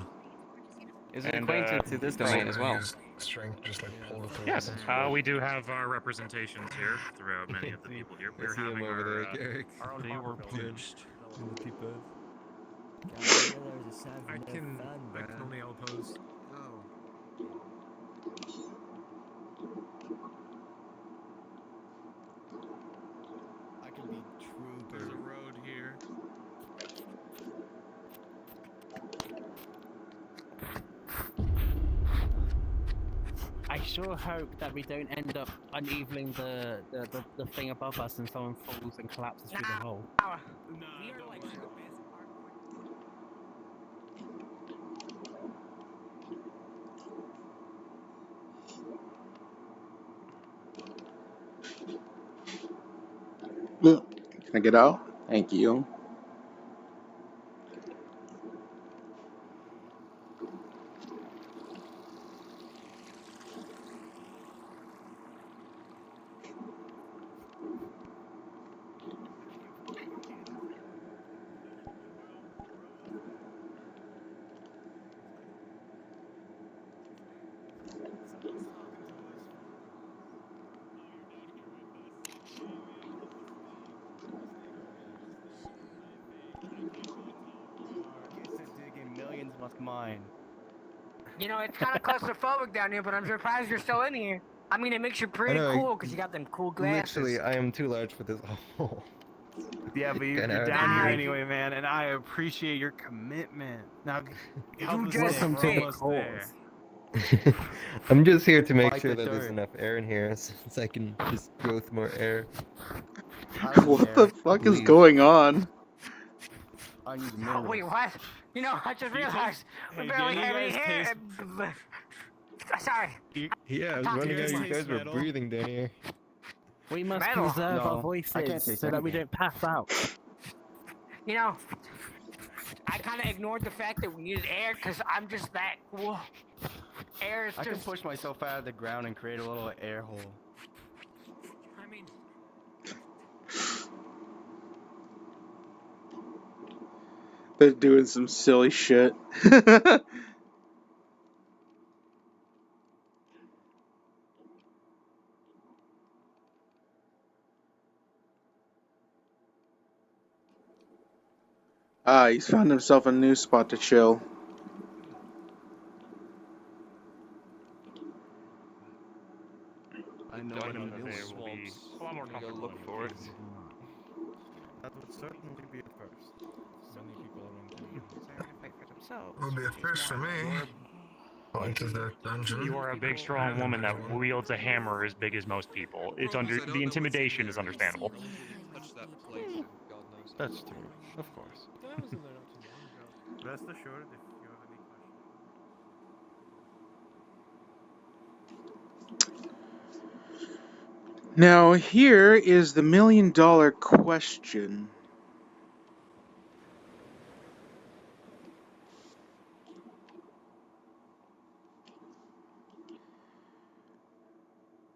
[SPEAKER 5] Is it acquainted to this domain as well?
[SPEAKER 9] Strength, just like pull it through.
[SPEAKER 20] Yes, we do have our representations here throughout many of the people here. We're having our
[SPEAKER 7] They were pinched in the deep end.
[SPEAKER 19] I can only oppose.
[SPEAKER 5] I sure hope that we don't end up uneveling the thing above us and someone falls and collapses through the hole.
[SPEAKER 10] We are like the best
[SPEAKER 8] Can I get out? Thank you.
[SPEAKER 6] Digging millions must mine.
[SPEAKER 4] You know, it's kind of claustrophobic down here, but I'm surprised you're still in here. I mean, it makes you pretty cool because you got them cool glasses.
[SPEAKER 6] Literally, I am too large for this hole. Yeah, but you're
[SPEAKER 4] Kinda
[SPEAKER 6] down here
[SPEAKER 4] hard.
[SPEAKER 6] anyway, man, and I appreciate your commitment. Now,
[SPEAKER 4] You just
[SPEAKER 6] welcome to the
[SPEAKER 4] fit.
[SPEAKER 6] cause.
[SPEAKER 9] I'm just here to make
[SPEAKER 6] Fight
[SPEAKER 9] sure
[SPEAKER 6] the
[SPEAKER 9] that there's
[SPEAKER 6] dirt.
[SPEAKER 9] enough air in here so I can just go with more air.
[SPEAKER 8] What the fuck is going on?
[SPEAKER 6] I need
[SPEAKER 4] Oh, wait, what? You know, I just realized we barely have any hair. Sorry.
[SPEAKER 9] Yeah, I was wondering how you guys were breathing down here.
[SPEAKER 5] We must
[SPEAKER 4] Metal.
[SPEAKER 5] preserve our
[SPEAKER 6] No, I
[SPEAKER 5] voices
[SPEAKER 6] can't taste
[SPEAKER 5] so that we
[SPEAKER 6] anything.
[SPEAKER 5] don't pass out.
[SPEAKER 4] You know, I kind of ignored the fact that we needed air because I'm just that cool. Air is
[SPEAKER 6] I can
[SPEAKER 4] just.
[SPEAKER 6] push myself out of the ground and create a little air hole.
[SPEAKER 4] I mean,
[SPEAKER 8] They're doing some silly shit. Ah, he's found himself a new spot to chill.
[SPEAKER 6] I know
[SPEAKER 20] Done
[SPEAKER 6] what
[SPEAKER 20] in
[SPEAKER 6] it
[SPEAKER 20] the
[SPEAKER 6] is.
[SPEAKER 20] there will be a lot more
[SPEAKER 18] You gotta
[SPEAKER 20] comfortable
[SPEAKER 18] look
[SPEAKER 20] in
[SPEAKER 18] for it.
[SPEAKER 20] cases you do not.
[SPEAKER 6] That would certainly be a first.
[SPEAKER 19] Many people around town.
[SPEAKER 9] Would be a first for me. Going to the dungeon.
[SPEAKER 20] You are a big, strong woman that wields a hammer as big as most people. It's the intimidation is understandable.
[SPEAKER 15] Touch that place, and God knows.
[SPEAKER 6] That's true, of course.
[SPEAKER 19] I was in there not too long ago.
[SPEAKER 6] Rest assured, if you have any questions.
[SPEAKER 8] Now, here is the million-dollar question.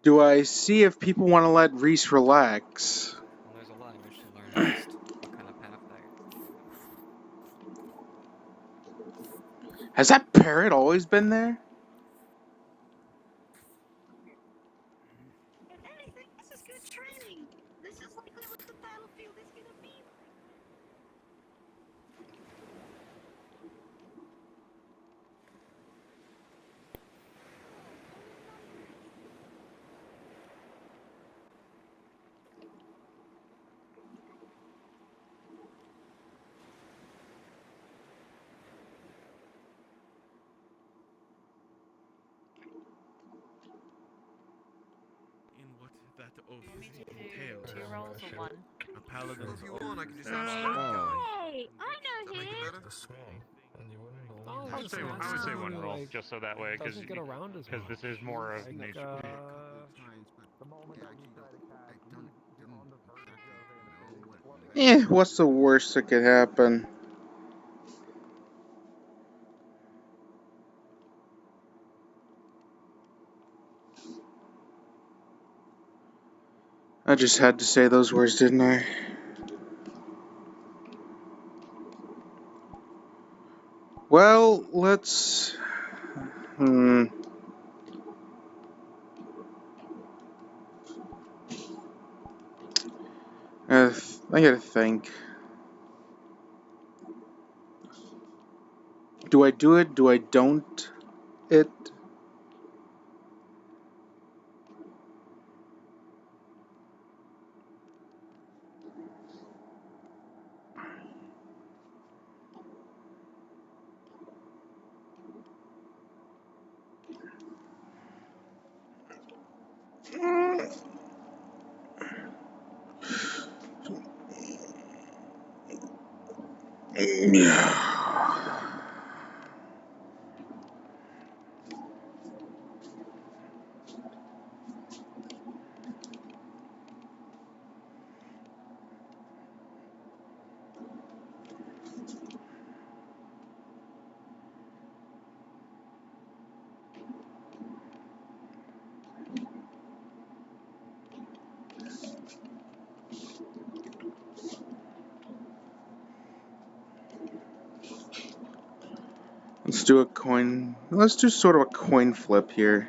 [SPEAKER 8] Do I see if people want to let Reese relax?
[SPEAKER 21] Well, there's a lot. We should learn first what kind of path there.
[SPEAKER 8] Has that parrot always been there?
[SPEAKER 11] If anything, this is good training. This is likely what the battlefield is gonna be like.
[SPEAKER 7] In what that oath entails.
[SPEAKER 14] Two rolls of one.
[SPEAKER 7] A paladin's
[SPEAKER 16] If you
[SPEAKER 7] oath.
[SPEAKER 16] want, I can just
[SPEAKER 7] That's
[SPEAKER 16] ask
[SPEAKER 7] the-
[SPEAKER 11] Hey, I know
[SPEAKER 16] Make it
[SPEAKER 11] him.
[SPEAKER 16] better?
[SPEAKER 9] The swamp, and you wouldn't
[SPEAKER 2] Oh,
[SPEAKER 9] believe
[SPEAKER 20] I would say one roll,
[SPEAKER 2] like,
[SPEAKER 20] just so that way, because
[SPEAKER 2] doesn't get around as much.
[SPEAKER 20] this is more of
[SPEAKER 2] Like,
[SPEAKER 20] nature.
[SPEAKER 8] What's the worst that could happen? I just had to say those words, didn't I? Well, let's... I gotta think. Do I do it? Do I don't it? Let's do a coin. Let's do sort of a coin flip here.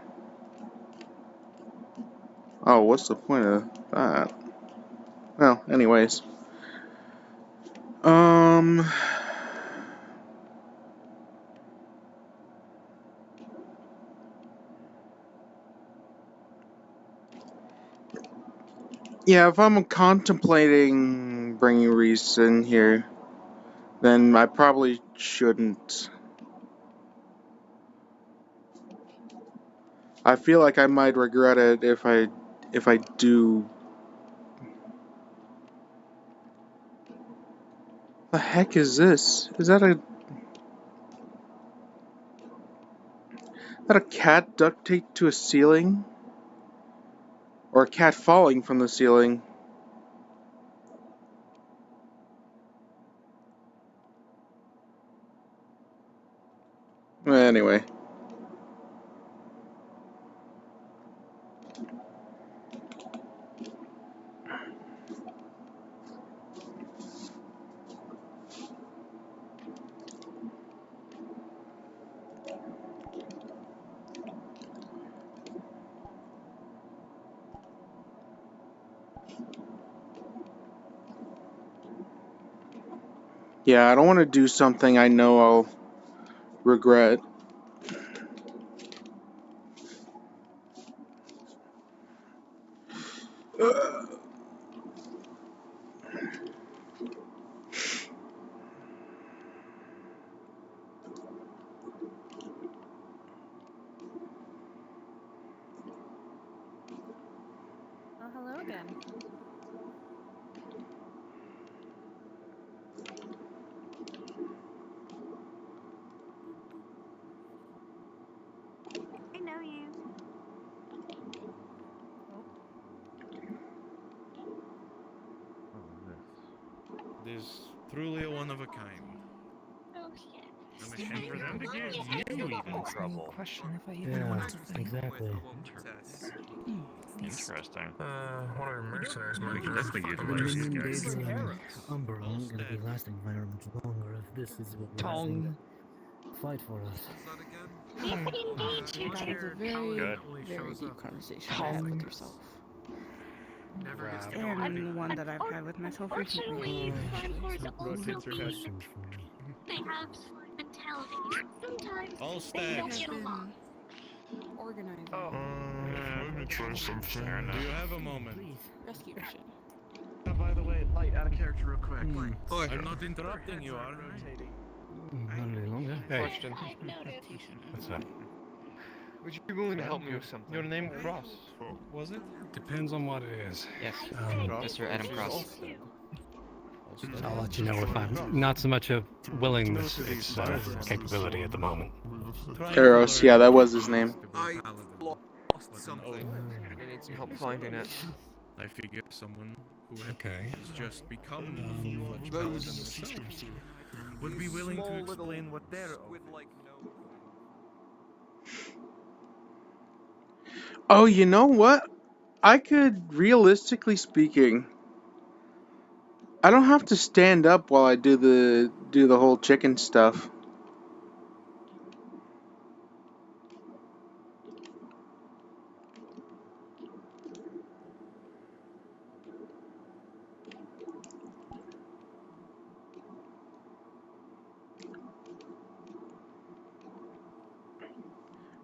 [SPEAKER 8] Oh, what's the point of that? Well, anyways. Yeah, if I'm contemplating bringing Reese in here, then I probably shouldn't. I feel like I might regret it if I do. The heck is this? Is that a cat duct taped to a ceiling? Or a cat falling from the ceiling? Anyway. Yeah, I don't want to do something I know I'll regret.
[SPEAKER 1] Oh, hello again.
[SPEAKER 11] I know you.
[SPEAKER 1] Oh.
[SPEAKER 7] What is this? This truly a one of a kind.
[SPEAKER 11] Oh shit.
[SPEAKER 20] And for them to give you even trouble.
[SPEAKER 19] Question if I even want to think.
[SPEAKER 15] Exactly.
[SPEAKER 20] Interesting.
[SPEAKER 9] What are mercenaries
[SPEAKER 20] We
[SPEAKER 9] might
[SPEAKER 20] can
[SPEAKER 9] do?
[SPEAKER 20] definitely
[SPEAKER 9] I'm
[SPEAKER 20] utilize these
[SPEAKER 9] interested.
[SPEAKER 20] guys.
[SPEAKER 19] Daedra and Umbra aren't going to be lasting very much longer if this is what we're having to fight for us.
[SPEAKER 11] We could engage you
[SPEAKER 19] That is a
[SPEAKER 11] two.
[SPEAKER 19] very deep conversation to have with yourself.
[SPEAKER 1] And one that I've had with myself recently.
[SPEAKER 19] Question for me.
[SPEAKER 11] They have mentalities. Sometimes
[SPEAKER 7] All
[SPEAKER 11] they don't
[SPEAKER 7] stacks.
[SPEAKER 11] get along.
[SPEAKER 19] Organizing.
[SPEAKER 9] Let me try something.
[SPEAKER 7] Do you have a moment?
[SPEAKER 19] Please, rescue your ship.
[SPEAKER 7] By the way, light out of character real quick.
[SPEAKER 9] Oi.
[SPEAKER 7] I'm not interrupting you, are I?
[SPEAKER 19] Not any longer.
[SPEAKER 17] Question.
[SPEAKER 19] What's that?
[SPEAKER 17] Would you be willing to help me with something?
[SPEAKER 7] Your name Cross, was it?
[SPEAKER 19] Depends on what it is.
[SPEAKER 21] Yes, Mr. Adam Cross.
[SPEAKER 19] I'll let you know if I'm not so much a willingness, it's capability at the moment.
[SPEAKER 8] Eros, yeah, that was his name.
[SPEAKER 17] I lost something. I need some help finding it.
[SPEAKER 7] I figure someone who has just become a full-fledged paladin themselves would be willing to explain what they're with, like,
[SPEAKER 8] Oh, you know what? I could, realistically speaking, I don't have to stand up while I do the whole chicken stuff.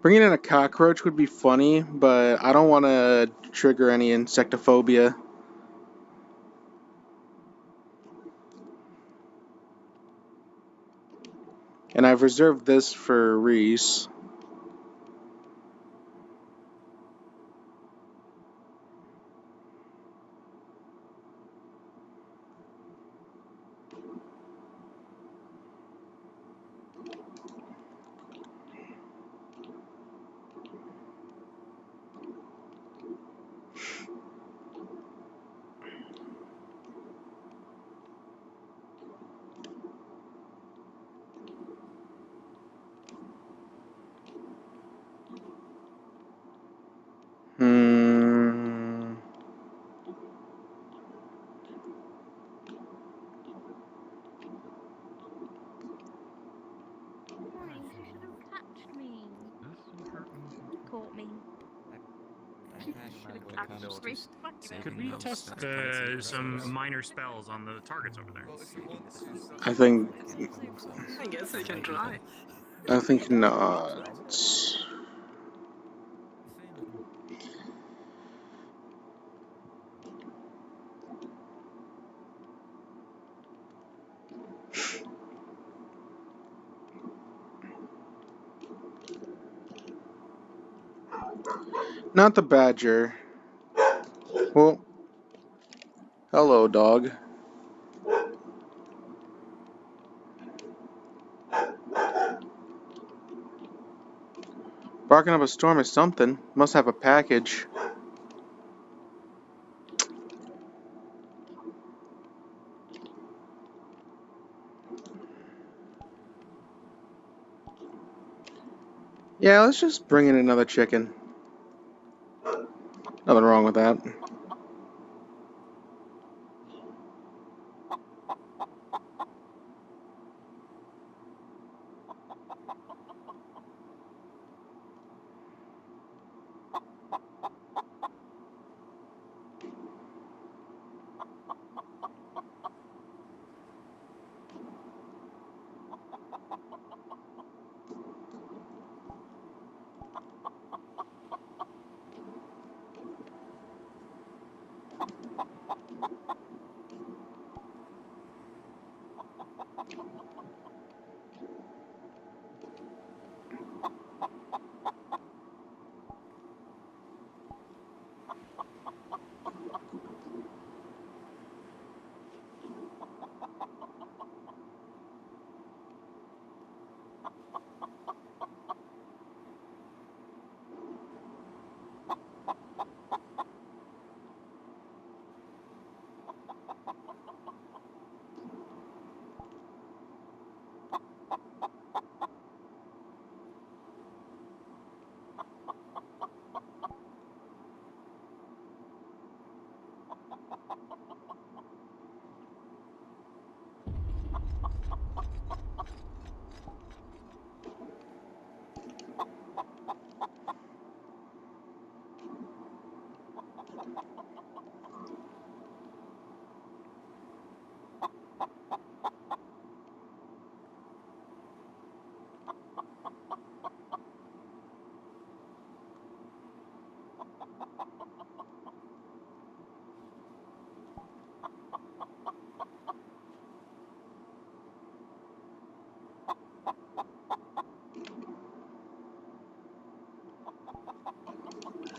[SPEAKER 8] Bringing in a cockroach would be funny, but I don't want to trigger any insectophobia. And I've reserved this for Reese.
[SPEAKER 20] Could we test some minor spells on the targets over there?
[SPEAKER 8] I think.
[SPEAKER 11] I guess we can try.
[SPEAKER 8] I think not. Not the badger. Well, hello, dog. Barking up a storm is something. Must have a package. Yeah, let's just bring in another chicken. Nothing wrong with that.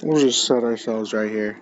[SPEAKER 8] We'll just set ourselves right here.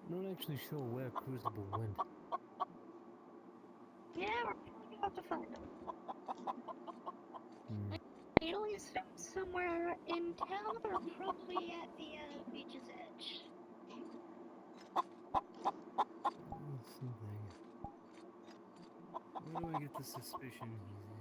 [SPEAKER 3] I'm not actually sure where Crucible went.
[SPEAKER 11] Yeah, we're probably about to find him. I know he's found somewhere in town, or probably at the beach's edge.
[SPEAKER 3] Something. Where do I get the suspicion he's in?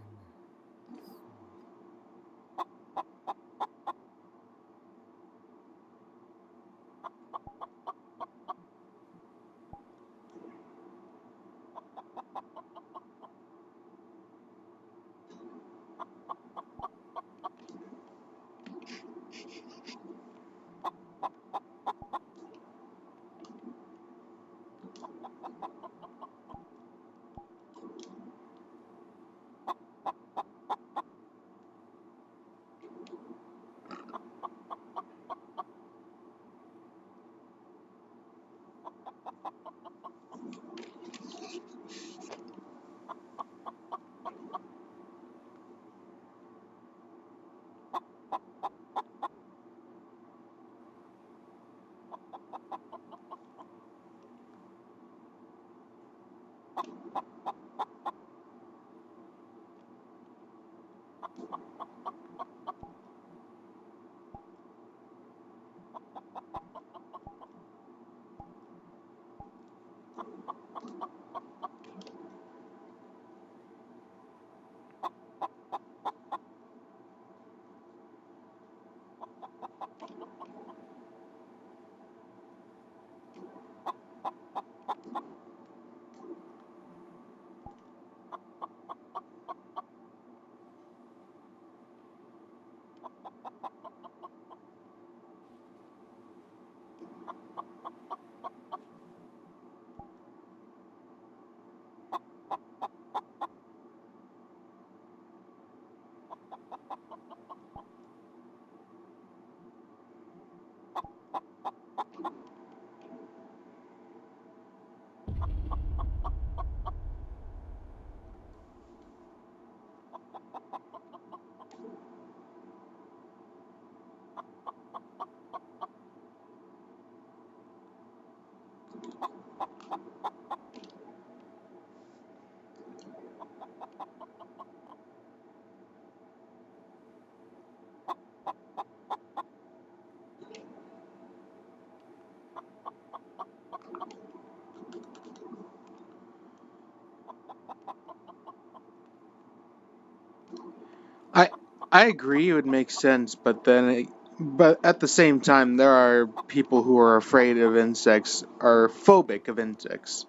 [SPEAKER 8] I agree it would make sense, but at the same time, there are people who are afraid of insects, are phobic of insects,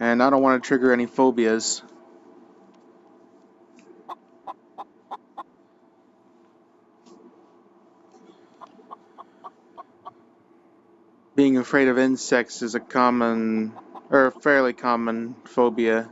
[SPEAKER 8] and I don't want to trigger any phobias. Being afraid of insects is a common, or a fairly common phobia.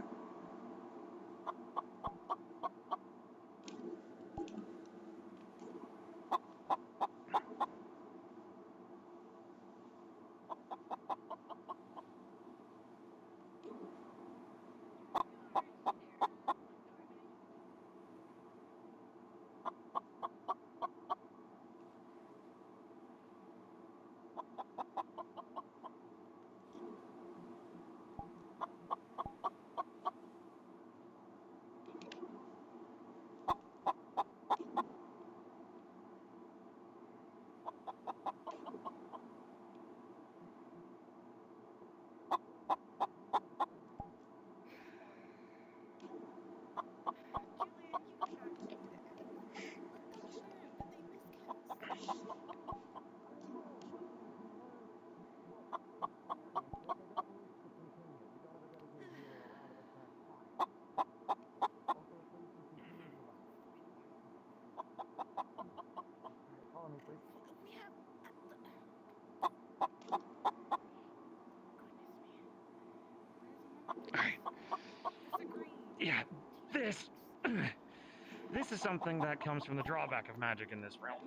[SPEAKER 20] this is something that comes from the drawback of magic in this realm.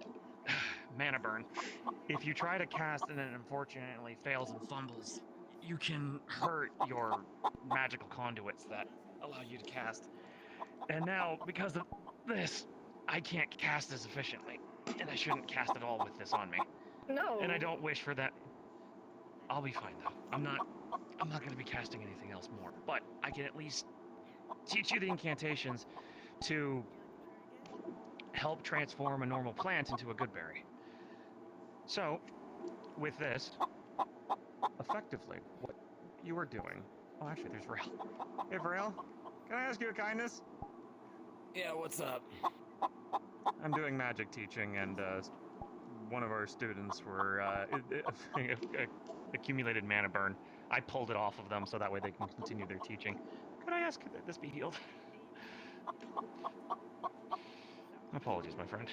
[SPEAKER 20] Mana burn. If you try to cast and it unfortunately fails and fumbles, you can hurt your magical conduits that allow you to cast. And now, because of this, I can't cast as efficiently. And I shouldn't cast at all with this on me.
[SPEAKER 11] No.
[SPEAKER 20] And I don't wish for that. I'll be fine though. I'm not going to be casting anything else more. But I can at least teach you the incantations to help transform a normal plant into a good berry. So, with this, effectively, what you are doing... Oh, actually, there's Vrail. Hey, Vrail, can I ask you a kindness?
[SPEAKER 5] Yeah, what's up?
[SPEAKER 20] I'm doing magic teaching, and one of our students were accumulated mana burn. I pulled it off of them so that way they can continue their teaching. Could I ask that this be healed? Apologies, my friend.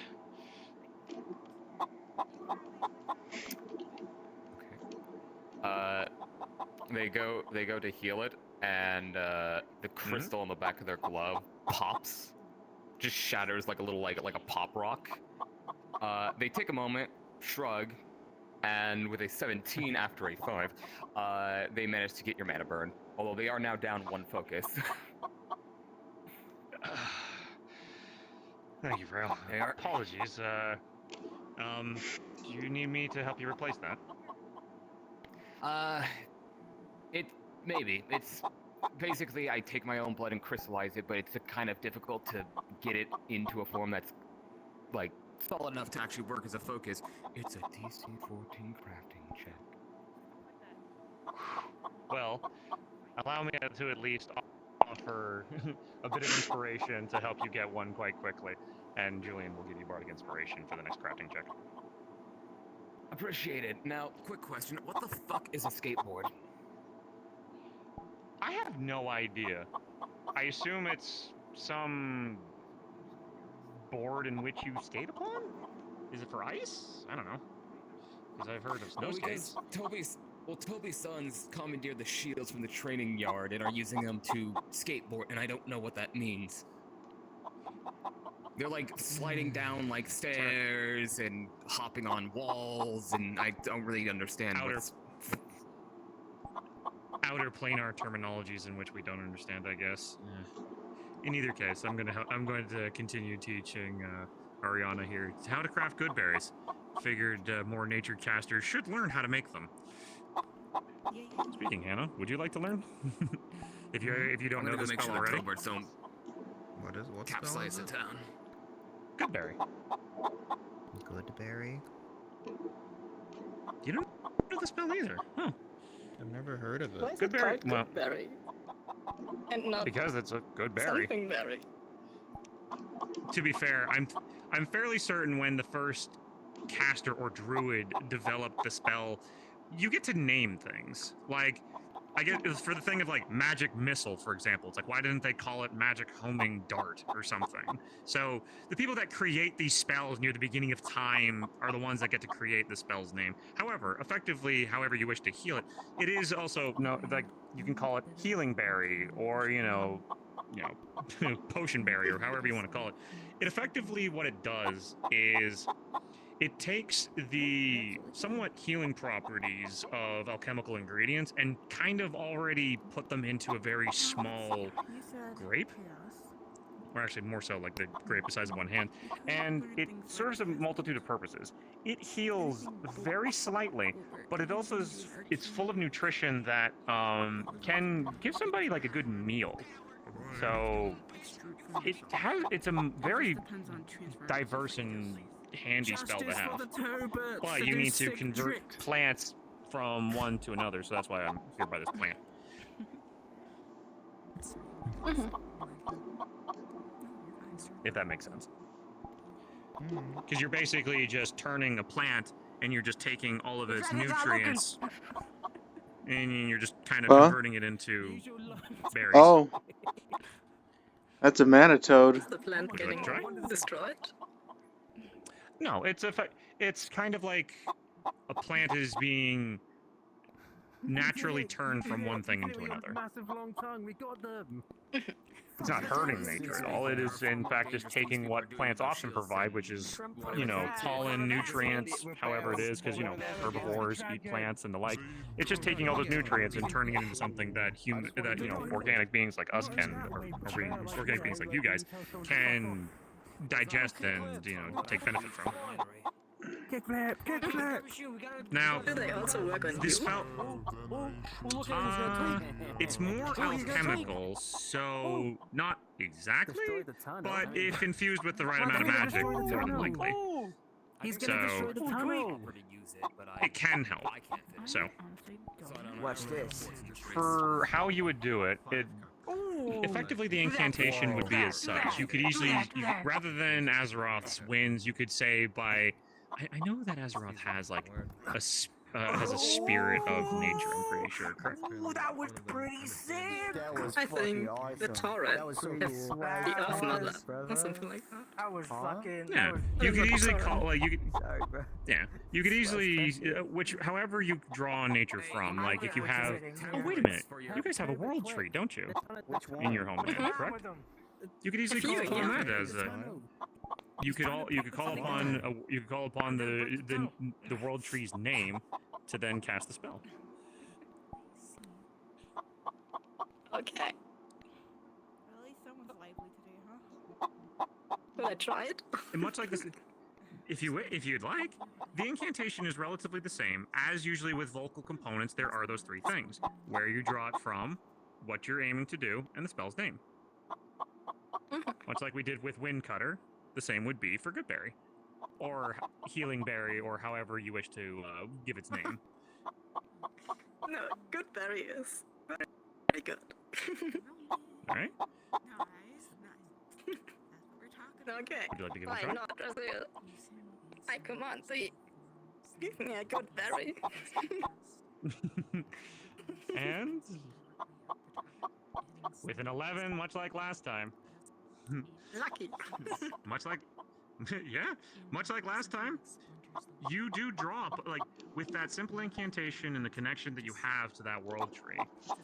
[SPEAKER 12] They go to heal it, and the crystal on the back of their glove pops, just shatters like a little like a pop rock. They take a moment, shrug, and with a 17 after a 5, they manage to get your mana burn. Although they are now down 1 focus.
[SPEAKER 20] Thank you, Vrail. Apologies. Do you need me to help you replace that?
[SPEAKER 12] Maybe. It's basically I take my own blood and crystallize it, but it's kind of difficult to get it into a form that's like solid enough to actually work as a focus. It's a DC 14 crafting check.
[SPEAKER 20] Well, allow me to at least offer a bit of inspiration to help you get one quite quickly, and Julian will give you bardic inspiration for the next crafting check.
[SPEAKER 12] Appreciate it. Now, quick question: what the fuck is a skateboard?
[SPEAKER 20] I have no idea. I assume it's some board in which you skate upon? Is it for ice? I don't know. Because I've heard of snow skates.
[SPEAKER 12] Toby's sons commandeered the shields from the training yard and are using them to skateboard, and I don't know what that means. They're like sliding down like stairs and hopping on walls, and I don't really understand
[SPEAKER 20] outer planar terminologies in which we don't understand, I guess. In either case, I'm going to continue teaching Ariana here how to craft good berries. Figured more nature casters should learn how to make them. Speaking, Hannah, would you like to learn? if you don't know this spell already.
[SPEAKER 7] What's
[SPEAKER 12] capsize the town?
[SPEAKER 20] Good berry.
[SPEAKER 10] Good berry.
[SPEAKER 20] You don't know the spell either, huh?
[SPEAKER 7] I've never heard of it.
[SPEAKER 11] Why is
[SPEAKER 20] Good
[SPEAKER 11] it
[SPEAKER 20] berry.
[SPEAKER 11] called
[SPEAKER 20] Well,
[SPEAKER 11] good berry? And not
[SPEAKER 20] because it's a good berry.
[SPEAKER 11] something berry.
[SPEAKER 20] To be fair, I'm fairly certain when the first caster or druid developed the spell, you get to name things. Like, I get for the thing of like magic missile, for example. It's like, why didn't they call it magic homing dart or something? So the people that create these spells near the beginning of time are the ones that get to create the spell's name. However, effectively, however you wish to heal it, it is also like you can call it healing berry or potion berry or however you want to call it. It effectively what it does is it takes the somewhat healing properties of alchemical ingredients and kind of already put them into a very small grape. Or actually more so like the grape the size of one hand. And it serves a multitude of purposes. It heals very slightly, but it also it's full of nutrition that can give somebody like a good meal. So it's a very diverse and handy spell to have. But you need to convert plants from one to another, so that's why I'm here by this plant. If that makes sense. Because you're basically just turning a plant and you're just taking all of its nutrients and you're just kind of converting it into berries.
[SPEAKER 8] Oh. That's a manitoad.
[SPEAKER 11] Is the plant getting destroyed?
[SPEAKER 20] No, it's kind of like a plant is being naturally turned from one thing into another.
[SPEAKER 3] Massive long tongue, we got them.
[SPEAKER 20] It's not hurting nature at all. It is, in fact, just taking what plants often provide, which is, you know, pollen, nutrients, however it is, because, you know, herbivores eat plants and the like. It's just taking all those nutrients and turning it into something that you know, organic beings like us can, or organic beings like you guys can digest and, you know, take benefit from.
[SPEAKER 4] Kickflip!
[SPEAKER 20] Now,
[SPEAKER 14] Do they also work on
[SPEAKER 20] this
[SPEAKER 14] you?
[SPEAKER 20] spell, it's more alchemical, so not exactly, but if infused with the right amount of magic, more than likely.
[SPEAKER 4] He's gonna destroy the tunnel!
[SPEAKER 20] It can help. So,
[SPEAKER 4] Watch this.
[SPEAKER 20] for how you would do it, effectively the incantation would be as such. You could easily, rather than Azeroth's winds, you could say by, I know that Azeroth has like has a spirit of nature, I'm pretty sure, correct?
[SPEAKER 4] Ooh, that was pretty sick!
[SPEAKER 14] I think the Torrent has the Earth Mother or something like that.
[SPEAKER 4] That was fucking...
[SPEAKER 20] Yeah, you could easily call, like, you could, yeah, you could easily, however you draw nature from, like, if you have, oh, wait a minute, you guys have a world tree, don't you? In your homeland, correct? You could easily call upon that as a, you could call upon the world tree's name to then cast the spell.
[SPEAKER 14] Okay.
[SPEAKER 1] At least someone's lively today, huh?
[SPEAKER 14] Will I try it?
[SPEAKER 20] And much like this, if you'd like, the incantation is relatively the same. As usually with vocal components, there are those three things: where you draw it from, what you're aiming to do, and the spell's name. Much like we did with Wind Cutter, the same would be for Goodberry, or Healing Berry, or however you wish to give its name.
[SPEAKER 14] No, Goodberry is very good.
[SPEAKER 20] All right.
[SPEAKER 14] Nice. That's what we're talking. Okay.
[SPEAKER 20] Would you like to give it a
[SPEAKER 14] Why
[SPEAKER 20] try?
[SPEAKER 14] not, Raziel? I command thee. Give me a good berry.
[SPEAKER 20] And with an 11, much like last time.
[SPEAKER 14] Lucky.
[SPEAKER 20] Much like, yeah, much like last time, you do drop, like, with that simple incantation and the connection that you have to that world tree,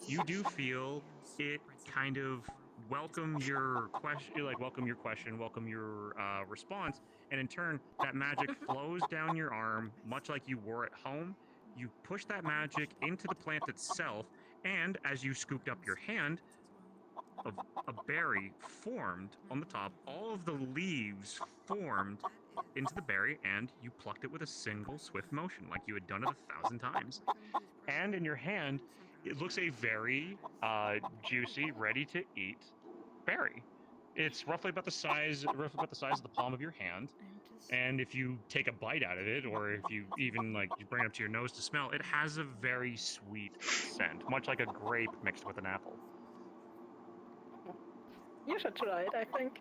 [SPEAKER 20] you do feel it kind of welcome your question, welcome your response, and in turn, that magic flows down your arm, much like you were at home. You push that magic into the plant itself, and as you scooped up your hand, a berry formed on the top. All of the leaves formed into the berry, and you plucked it with a single swift motion, like you had done it 1,000 times. And in your hand, it looks a very juicy, ready-to-eat berry. It's roughly about the size of the palm of your hand. And if you take a bite out of it, or if you even you bring it up to your nose to smell, it has a very sweet scent, much like a grape mixed with an apple.
[SPEAKER 14] You should try it, I think.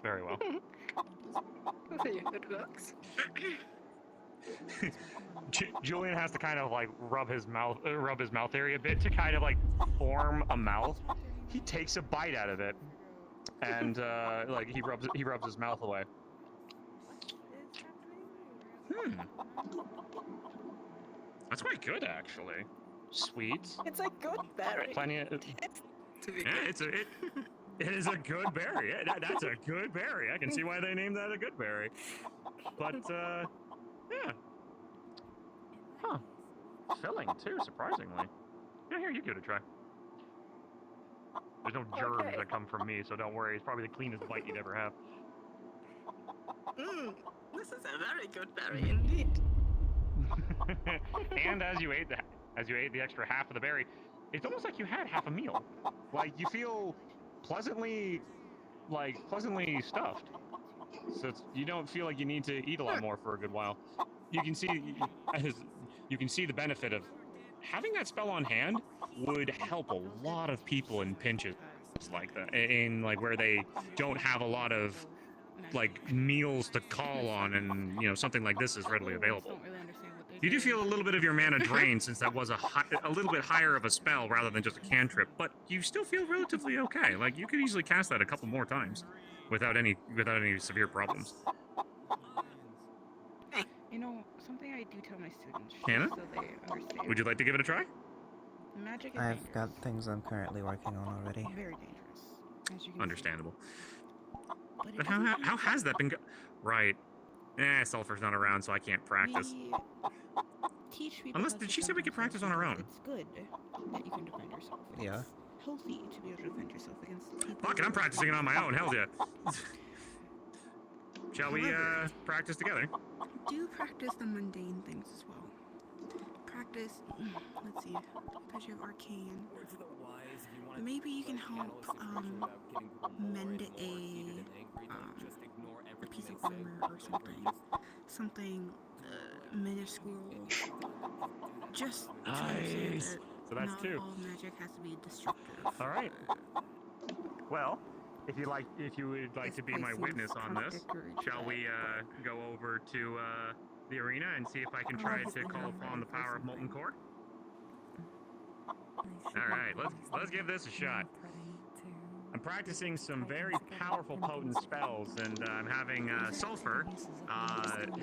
[SPEAKER 20] Very well.
[SPEAKER 14] We'll see if it works.
[SPEAKER 20] Julian has to kind of rub his mouth area a bit to kind of form a mouth. He takes a bite out of it, and he rubs his mouth away. That's quite good, actually. Sweet.
[SPEAKER 14] It's a good berry.
[SPEAKER 20] Plenty of. It is a good berry. That's a good berry. I can see why they named that a good berry. But yeah. Huh. Filling too, surprisingly. Yeah, here, you give it a try. There's no germs that come from me, so don't worry. It's probably the cleanest bite you'd ever have.
[SPEAKER 14] This is a very good berry indeed.
[SPEAKER 20] And as you ate the extra half of the berry, it's almost like you had half a meal. Like you feel pleasantly stuffed. So you don't feel like you need to eat a lot more for a good while. You can see the benefit of having that spell on hand would help a lot of people in pinches like that, in where they don't have a lot of meals to call on, and something like this is readily available. You do feel a little bit of your mana drained, since that was a little bit higher of a spell rather than just a cantrip, but you still feel relatively okay. You could easily cast that a couple more times without any severe problems.
[SPEAKER 1] You know, something I do tell my students,
[SPEAKER 20] Hannah?
[SPEAKER 1] so they understand.
[SPEAKER 20] Would you like to give it a try?
[SPEAKER 1] Magic is
[SPEAKER 10] I've got things I'm currently working on already.
[SPEAKER 1] very dangerous, as you can
[SPEAKER 20] Understandable.
[SPEAKER 1] But
[SPEAKER 20] But how has that been right. Sulfur's not around, so I can't practice.
[SPEAKER 1] We teach people
[SPEAKER 20] Unless,
[SPEAKER 1] how
[SPEAKER 20] did
[SPEAKER 1] to
[SPEAKER 20] she say we
[SPEAKER 1] defend
[SPEAKER 20] could practice on
[SPEAKER 1] themselves
[SPEAKER 20] our own?
[SPEAKER 1] because it's good that you can defend yourself.
[SPEAKER 10] Yeah.
[SPEAKER 1] It's healthy to be able to defend yourself against people.
[SPEAKER 20] Fuck it, I'm practicing it on my own. Hell yeah. Shall we
[SPEAKER 1] However,
[SPEAKER 20] practice together?
[SPEAKER 1] do practice the mundane things as well. Practice, let's see, because you have arcane. Maybe you can help mend a piece of armor or something. Something minuscule. Just to understand
[SPEAKER 20] Nice.
[SPEAKER 1] that
[SPEAKER 20] So that's
[SPEAKER 1] not
[SPEAKER 20] 2.
[SPEAKER 1] all magic has to be destructive.
[SPEAKER 20] All right. Well, if you would like to be my witness on this, shall we go over to the arena and see if I can try to call upon the power of molten core? All right, let's give this a shot. I'm practicing some very powerful, potent spells, and I'm having Sulfur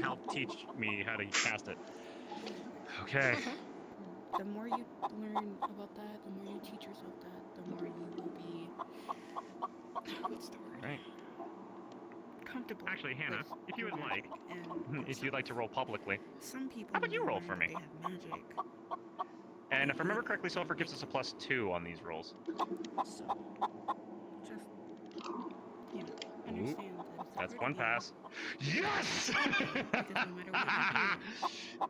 [SPEAKER 20] help teach me how to cast it. Okay.
[SPEAKER 1] The more you learn about that, the more you teach yourself that, the more you will be, what's the word?
[SPEAKER 20] Right.
[SPEAKER 1] Comfortable.
[SPEAKER 20] Actually, Hannah, if you would like,
[SPEAKER 1] and
[SPEAKER 20] if you'd like to roll publicly,
[SPEAKER 1] some people
[SPEAKER 20] how about you roll for
[SPEAKER 1] learn
[SPEAKER 20] me?
[SPEAKER 1] they have magic.
[SPEAKER 20] And if I remember correctly, Sulfur gives us a +2 on these rolls.
[SPEAKER 1] So, just, you know, understand that
[SPEAKER 20] That's one pass. Yes!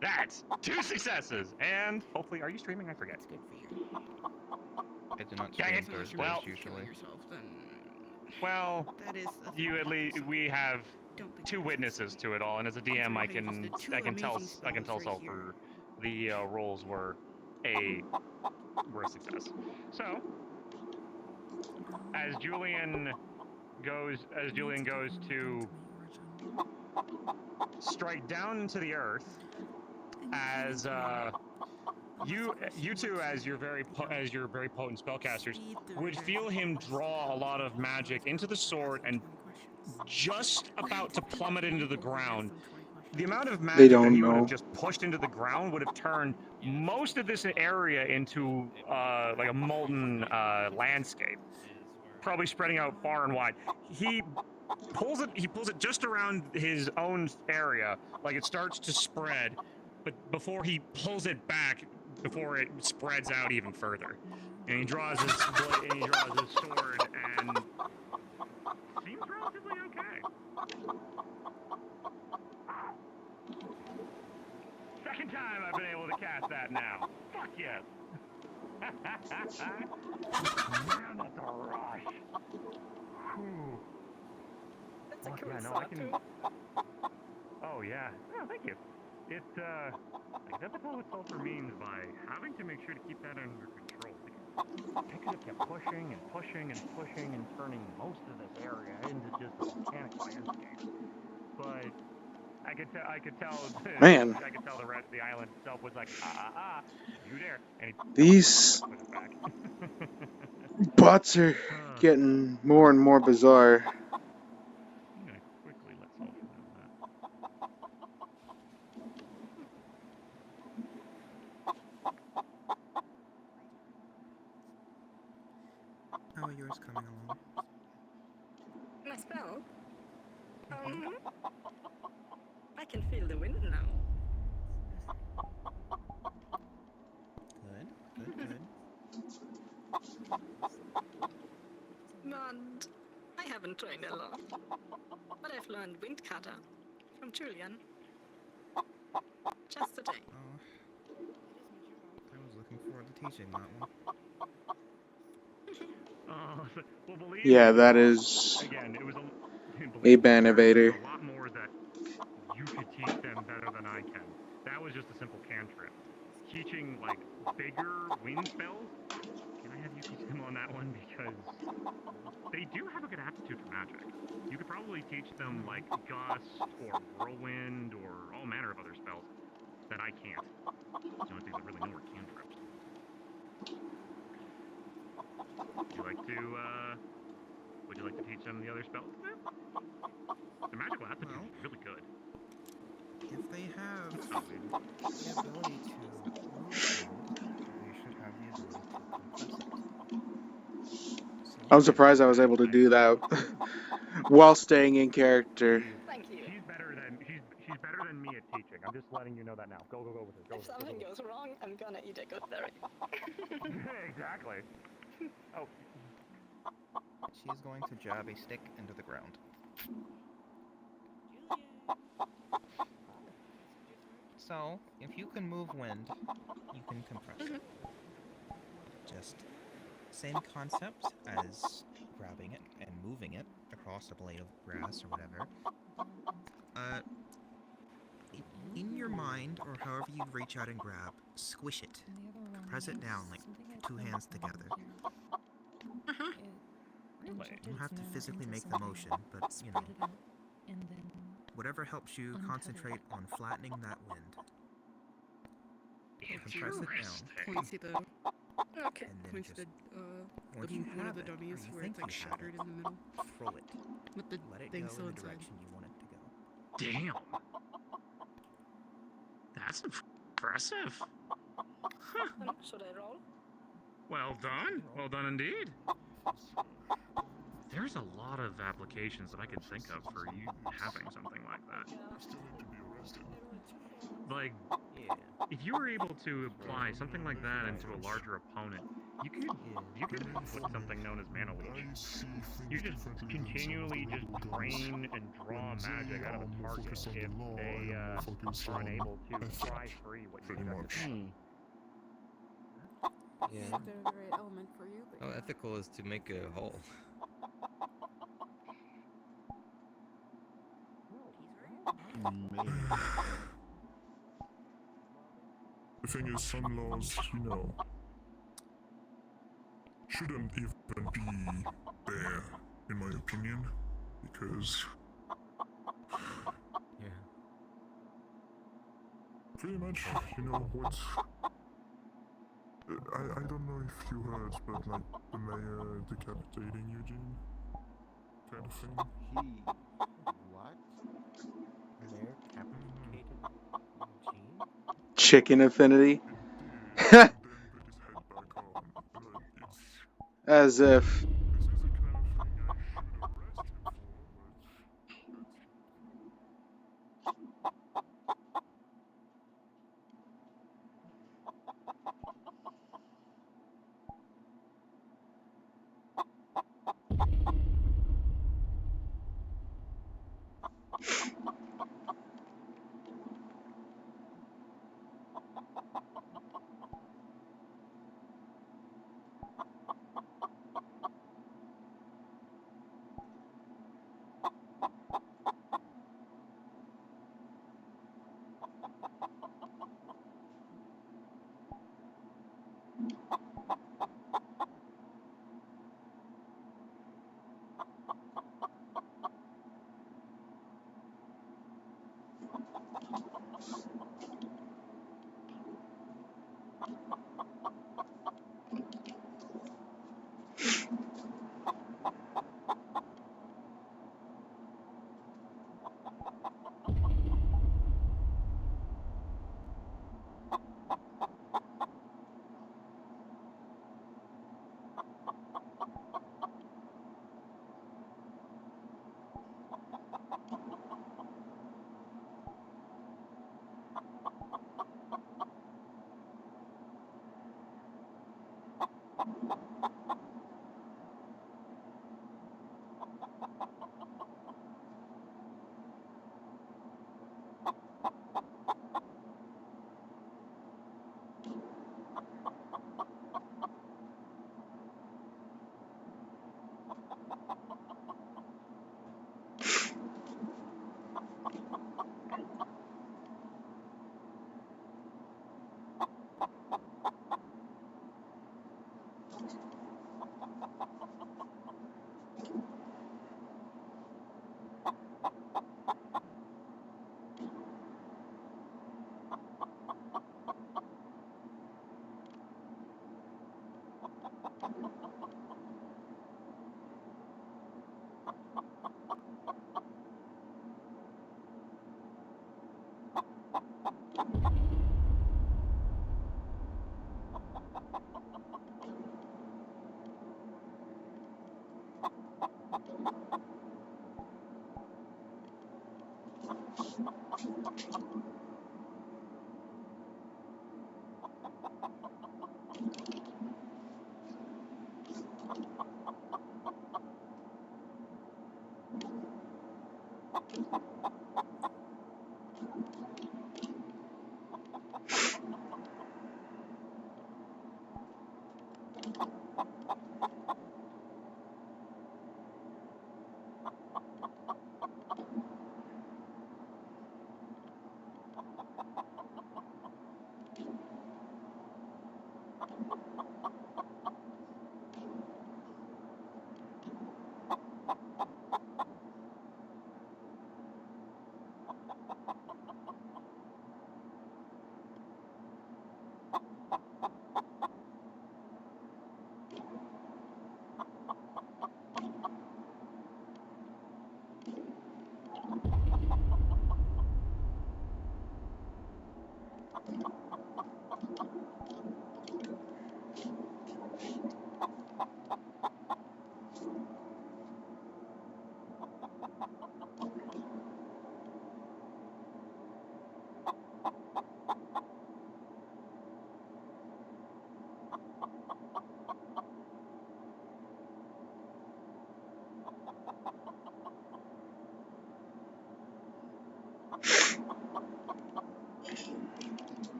[SPEAKER 20] That's 2 successes, and hopefully, are you streaming? I forget.
[SPEAKER 1] It's good for you.
[SPEAKER 21] I do not
[SPEAKER 20] Dang
[SPEAKER 21] stream
[SPEAKER 20] it.
[SPEAKER 21] Thursdays
[SPEAKER 20] Well,
[SPEAKER 21] usually.
[SPEAKER 20] Well,
[SPEAKER 1] that is
[SPEAKER 20] you at least we have 2 witnesses to it all, and as a DM, I can tell Sulfur the rolls were a success. So, as Julian goes to strike down into the earth, as you two, as your very potent spellcasters, would feel him draw a lot of magic into the sword and just about to plummet into the ground. The amount of magic that he would have just pushed into the ground would have turned most of this area into like a molten landscape, probably spreading out far and wide. He pulls it just around his own area, like it starts to spread, but before he pulls it back, before it spreads out even further, and he draws his sword and seems relatively okay. Second time I've been able to cast that now. Fuck yes. Man, that's a rush. Whew.
[SPEAKER 11] That's a cool
[SPEAKER 20] yeah, no, I can. Oh yeah. Oh, thank you. It I can never tell what sulfur means by having to make sure to keep that under control. I could have kept pushing and pushing and pushing and turning most of this area into just a volcanic landscape. But I could tell
[SPEAKER 8] Man.
[SPEAKER 20] I could tell the rest of the island itself was like, you there. And
[SPEAKER 8] These
[SPEAKER 20] put it back.
[SPEAKER 8] bots are getting more and more bizarre.
[SPEAKER 20] I'm gonna quickly let Sulfur know that.
[SPEAKER 10] How are yours coming along?
[SPEAKER 11] My spell? I can feel the wind now.
[SPEAKER 10] Good.
[SPEAKER 11] But I haven't trained a lot. But I've learned wind cutter from Julian. Just today.
[SPEAKER 10] Oh, I was looking forward to teaching that one.
[SPEAKER 20] Well, believe
[SPEAKER 8] Yeah,
[SPEAKER 20] me,
[SPEAKER 8] that is
[SPEAKER 20] again, it was
[SPEAKER 8] a Banabator.
[SPEAKER 20] a lot more that you could teach them better than I can. That was just a simple cantrip. Teaching like bigger wind spells, can I have you teach them on that one? Because they do have a good aptitude for magic. You could probably teach them like gust or whirlwind or all manner of other spells that I can't. The only things I really know are cantrips. Would you like to teach them the other spells? The magical aptitude is really good.
[SPEAKER 10] If they have the ability to move wind, they should have the ability
[SPEAKER 8] I'm surprised I was able to do that while staying in character.
[SPEAKER 11] Thank you.
[SPEAKER 20] She's better than me at teaching. I'm just letting you know that now. Go with her. Go
[SPEAKER 11] If
[SPEAKER 20] with her.
[SPEAKER 11] something goes wrong, I'm gonna eat a good berry.
[SPEAKER 20] Exactly. Oh.
[SPEAKER 6] She's going to jab a stick into the ground. So, if you can move wind, you can compress it. Just same concept as grabbing it and moving it across a blade of grass or whatever. In your mind, or however you reach out and grab, squish it. Press it down like two hands together. You don't have to physically make the motion, but you know, whatever helps you concentrate on flattening that wind. Compress it down.
[SPEAKER 1] Point to the
[SPEAKER 11] Okay.
[SPEAKER 6] And then
[SPEAKER 1] point to
[SPEAKER 6] just
[SPEAKER 1] the
[SPEAKER 6] you
[SPEAKER 1] one
[SPEAKER 6] have
[SPEAKER 1] of the
[SPEAKER 6] it, or
[SPEAKER 1] dummies
[SPEAKER 6] you
[SPEAKER 1] where
[SPEAKER 6] think
[SPEAKER 1] it's like
[SPEAKER 6] you have
[SPEAKER 1] shattered
[SPEAKER 6] it,
[SPEAKER 1] in the middle.
[SPEAKER 6] throw it.
[SPEAKER 1] With the
[SPEAKER 6] Let it
[SPEAKER 1] thing
[SPEAKER 6] go
[SPEAKER 1] still
[SPEAKER 6] in the
[SPEAKER 1] inside.
[SPEAKER 6] direction you want it to go.
[SPEAKER 20] Damn. That's impressive. Huh.
[SPEAKER 11] Should I roll?
[SPEAKER 20] Well done. Well done indeed. There's a lot of applications that I could think of for you having something like that. Like, if you were able to apply something like that into a larger opponent, you could put something known as mana leech. You just continually just drain and draw magic out of a target if they are unable to pry free what you expect.
[SPEAKER 13] Yeah.
[SPEAKER 1] They're the right element for you, but
[SPEAKER 13] How ethical is to make a hole?
[SPEAKER 22] The thing is, some laws, you know, shouldn't even be there, in my opinion, because pretty much, you know, what's... I don't know if you heard, but like, the mayor decapitating Eugene, kind of thing.
[SPEAKER 6] What? The mayor decapitated Eugene?
[SPEAKER 8] Chicken affinity. As if.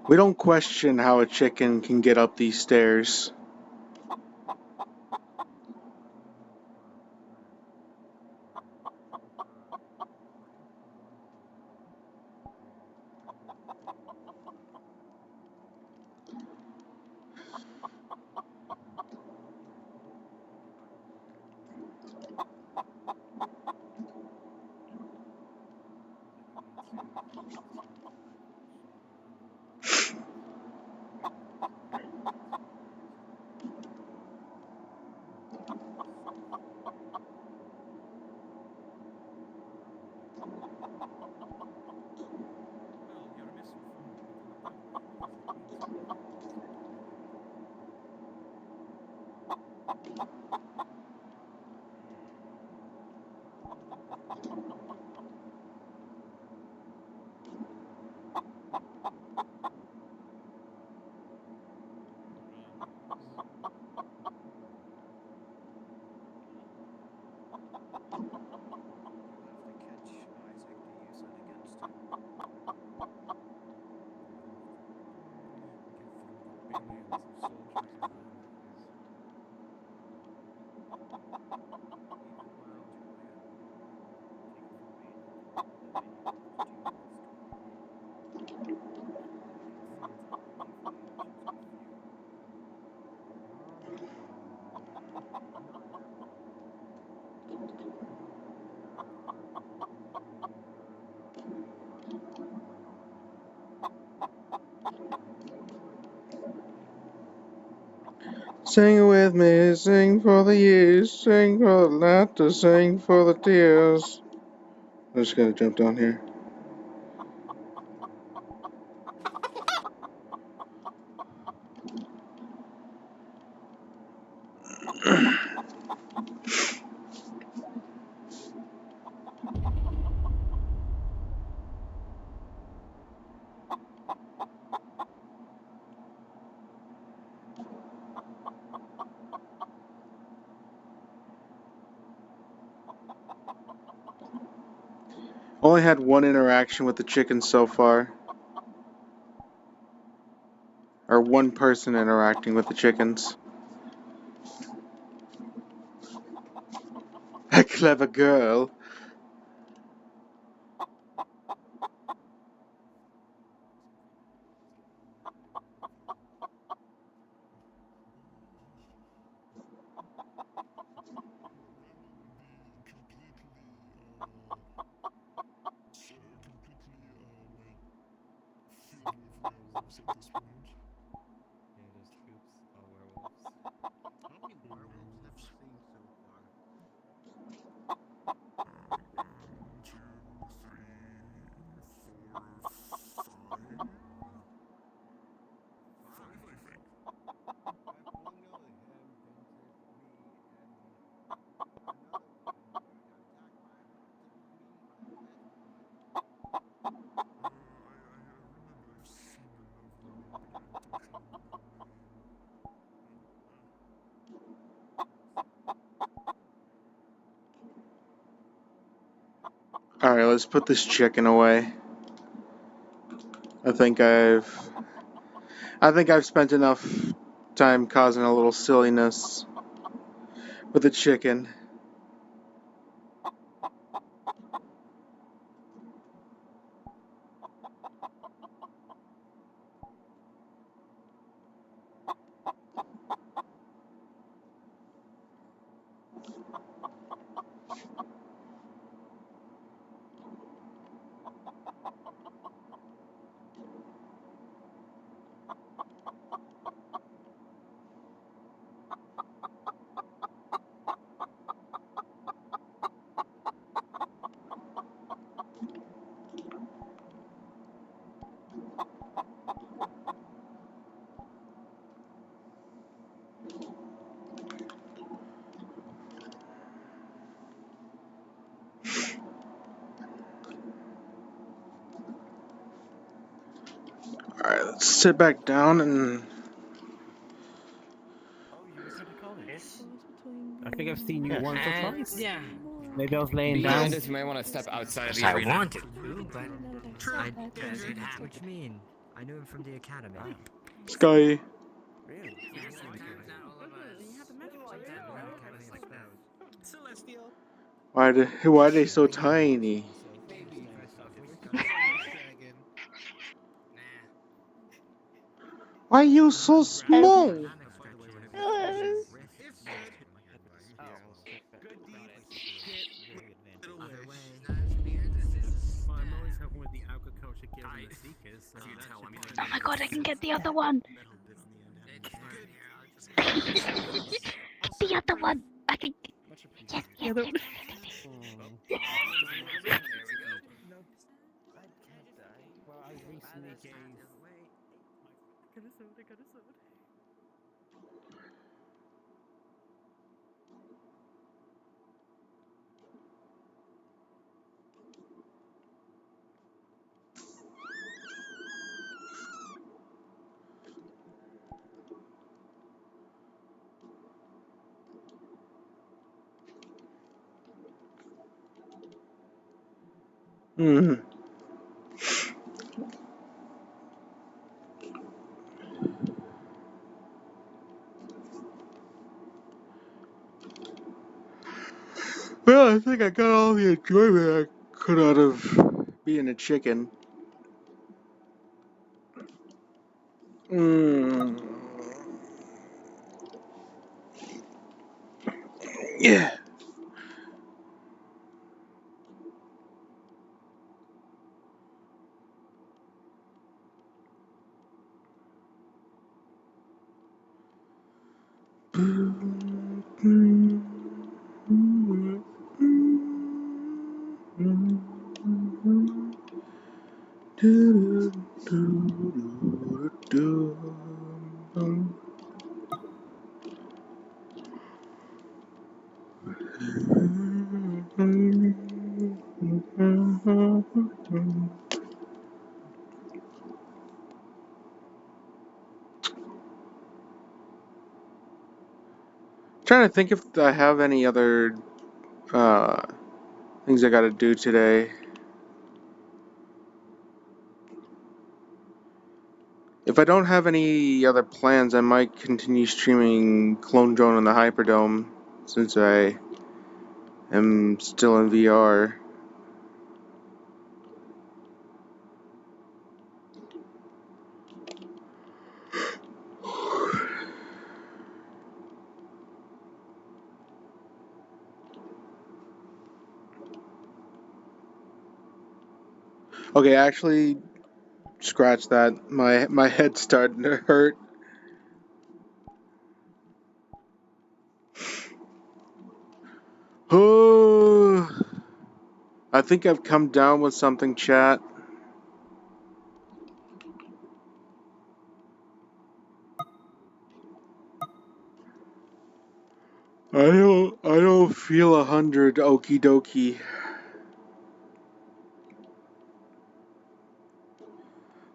[SPEAKER 8] We don't question how a chicken can get up these stairs. Sing with me, sing for the years, sing for the laughter, sing for the tears. I'm just gonna jump down here. Only had one interaction with the chickens so far. Or one person interacting with the chickens. A clever girl.
[SPEAKER 15] Yeah, those troops are werewolves.
[SPEAKER 10] How many werewolves have you seen so far?
[SPEAKER 22] 1, 2, 3, 4, 5. 5, I think.
[SPEAKER 10] Well, no, him, Vincent, me, and another one who got attacked by a me by a red one.
[SPEAKER 22] I remember I've seen enough of them, but I don't remember their name.
[SPEAKER 8] Alright, let's put this chicken away. I think I've spent enough time causing a little silliness with the chicken. Alright, let's sit back down and...
[SPEAKER 3] Oh, you were Chronicles? I think I've seen you once or twice.
[SPEAKER 5] Yeah.
[SPEAKER 3] Maybe I was laying
[SPEAKER 12] Behind
[SPEAKER 3] down.
[SPEAKER 12] us, you might want to step outside of the
[SPEAKER 14] I
[SPEAKER 12] arena.
[SPEAKER 14] wanted to, but it happened. What do you mean? I knew him from the academy.
[SPEAKER 8] Sky.
[SPEAKER 14] Really?
[SPEAKER 10] Celestial.
[SPEAKER 8] Why are they so tiny? Why are you so small?
[SPEAKER 10] It's good. Good deeds get little wish.
[SPEAKER 3] I'm always helping with the agriculture guild and the seekers. So
[SPEAKER 11] Oh my god, I can get the other one. The other one. I can. Yes, yes, yes.
[SPEAKER 3] Well, I recently gave. I got a sword.
[SPEAKER 8] Hmm. Well, I think I got all the enjoyment I could out of being a chicken. Yeah. Trying to think if I have any other things I gotta do today. If I don't have any other plans, I might continue streaming Clone Drone in the Hyperdome, since I am still in VR. Okay, actually, scratch that. My head's starting to hurt. Oh, I think I've come down with something, chat. I don't feel 100. Okie dokie.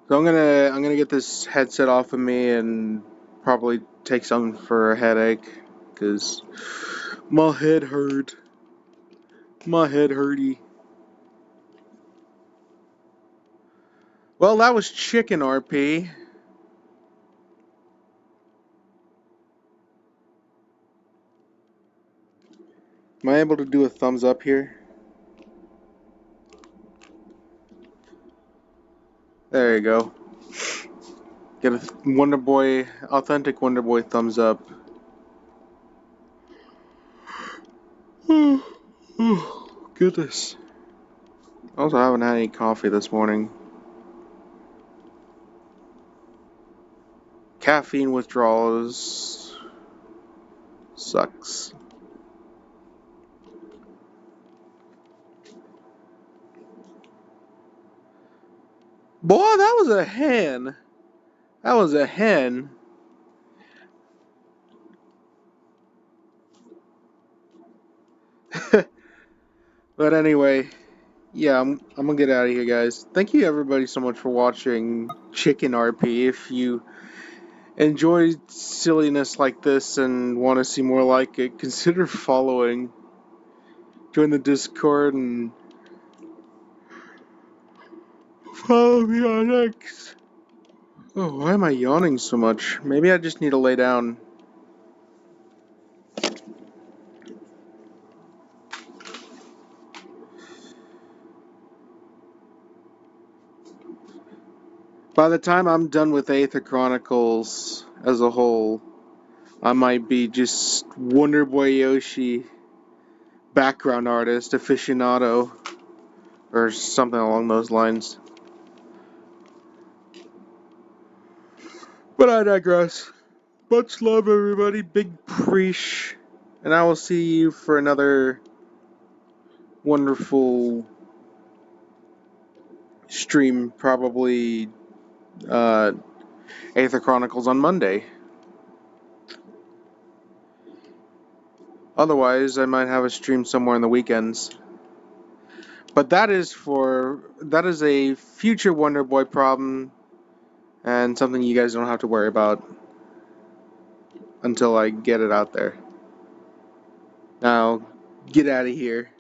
[SPEAKER 8] So I'm gonna get this headset off of me and probably take something for a headache, cause my head hurt. My head hurty. Well, that was chicken RP. Am I able to do a thumbs up here? There you go. Get a Wonder Boy, authentic Wonder Boy thumbs up. Goodness. I also haven't had any coffee this morning. Caffeine withdrawals sucks. Boy, that was a hen. That was a hen. But anyway, yeah, I'm gonna get out of here, guys. Thank you everybody so much for watching Chicken RP. If you enjoy silliness like this and want to see more like it, consider following. Join the Discord and follow me on X. Oh, why am I yawning so much? Maybe I just need to lay down. By the time I'm done with Aether Chronicles as a whole, I might be just Wonder Boy Yoshi background artist aficionado or something along those lines. But I digress. Much love, everybody. Big preach. And I will see you for another wonderful stream, probably Aether Chronicles on Monday. Otherwise, I might have a stream somewhere in the weekends. But that is a future Wonder Boy problem and something you guys don't have to worry about until I get it out there. Now, get out of here.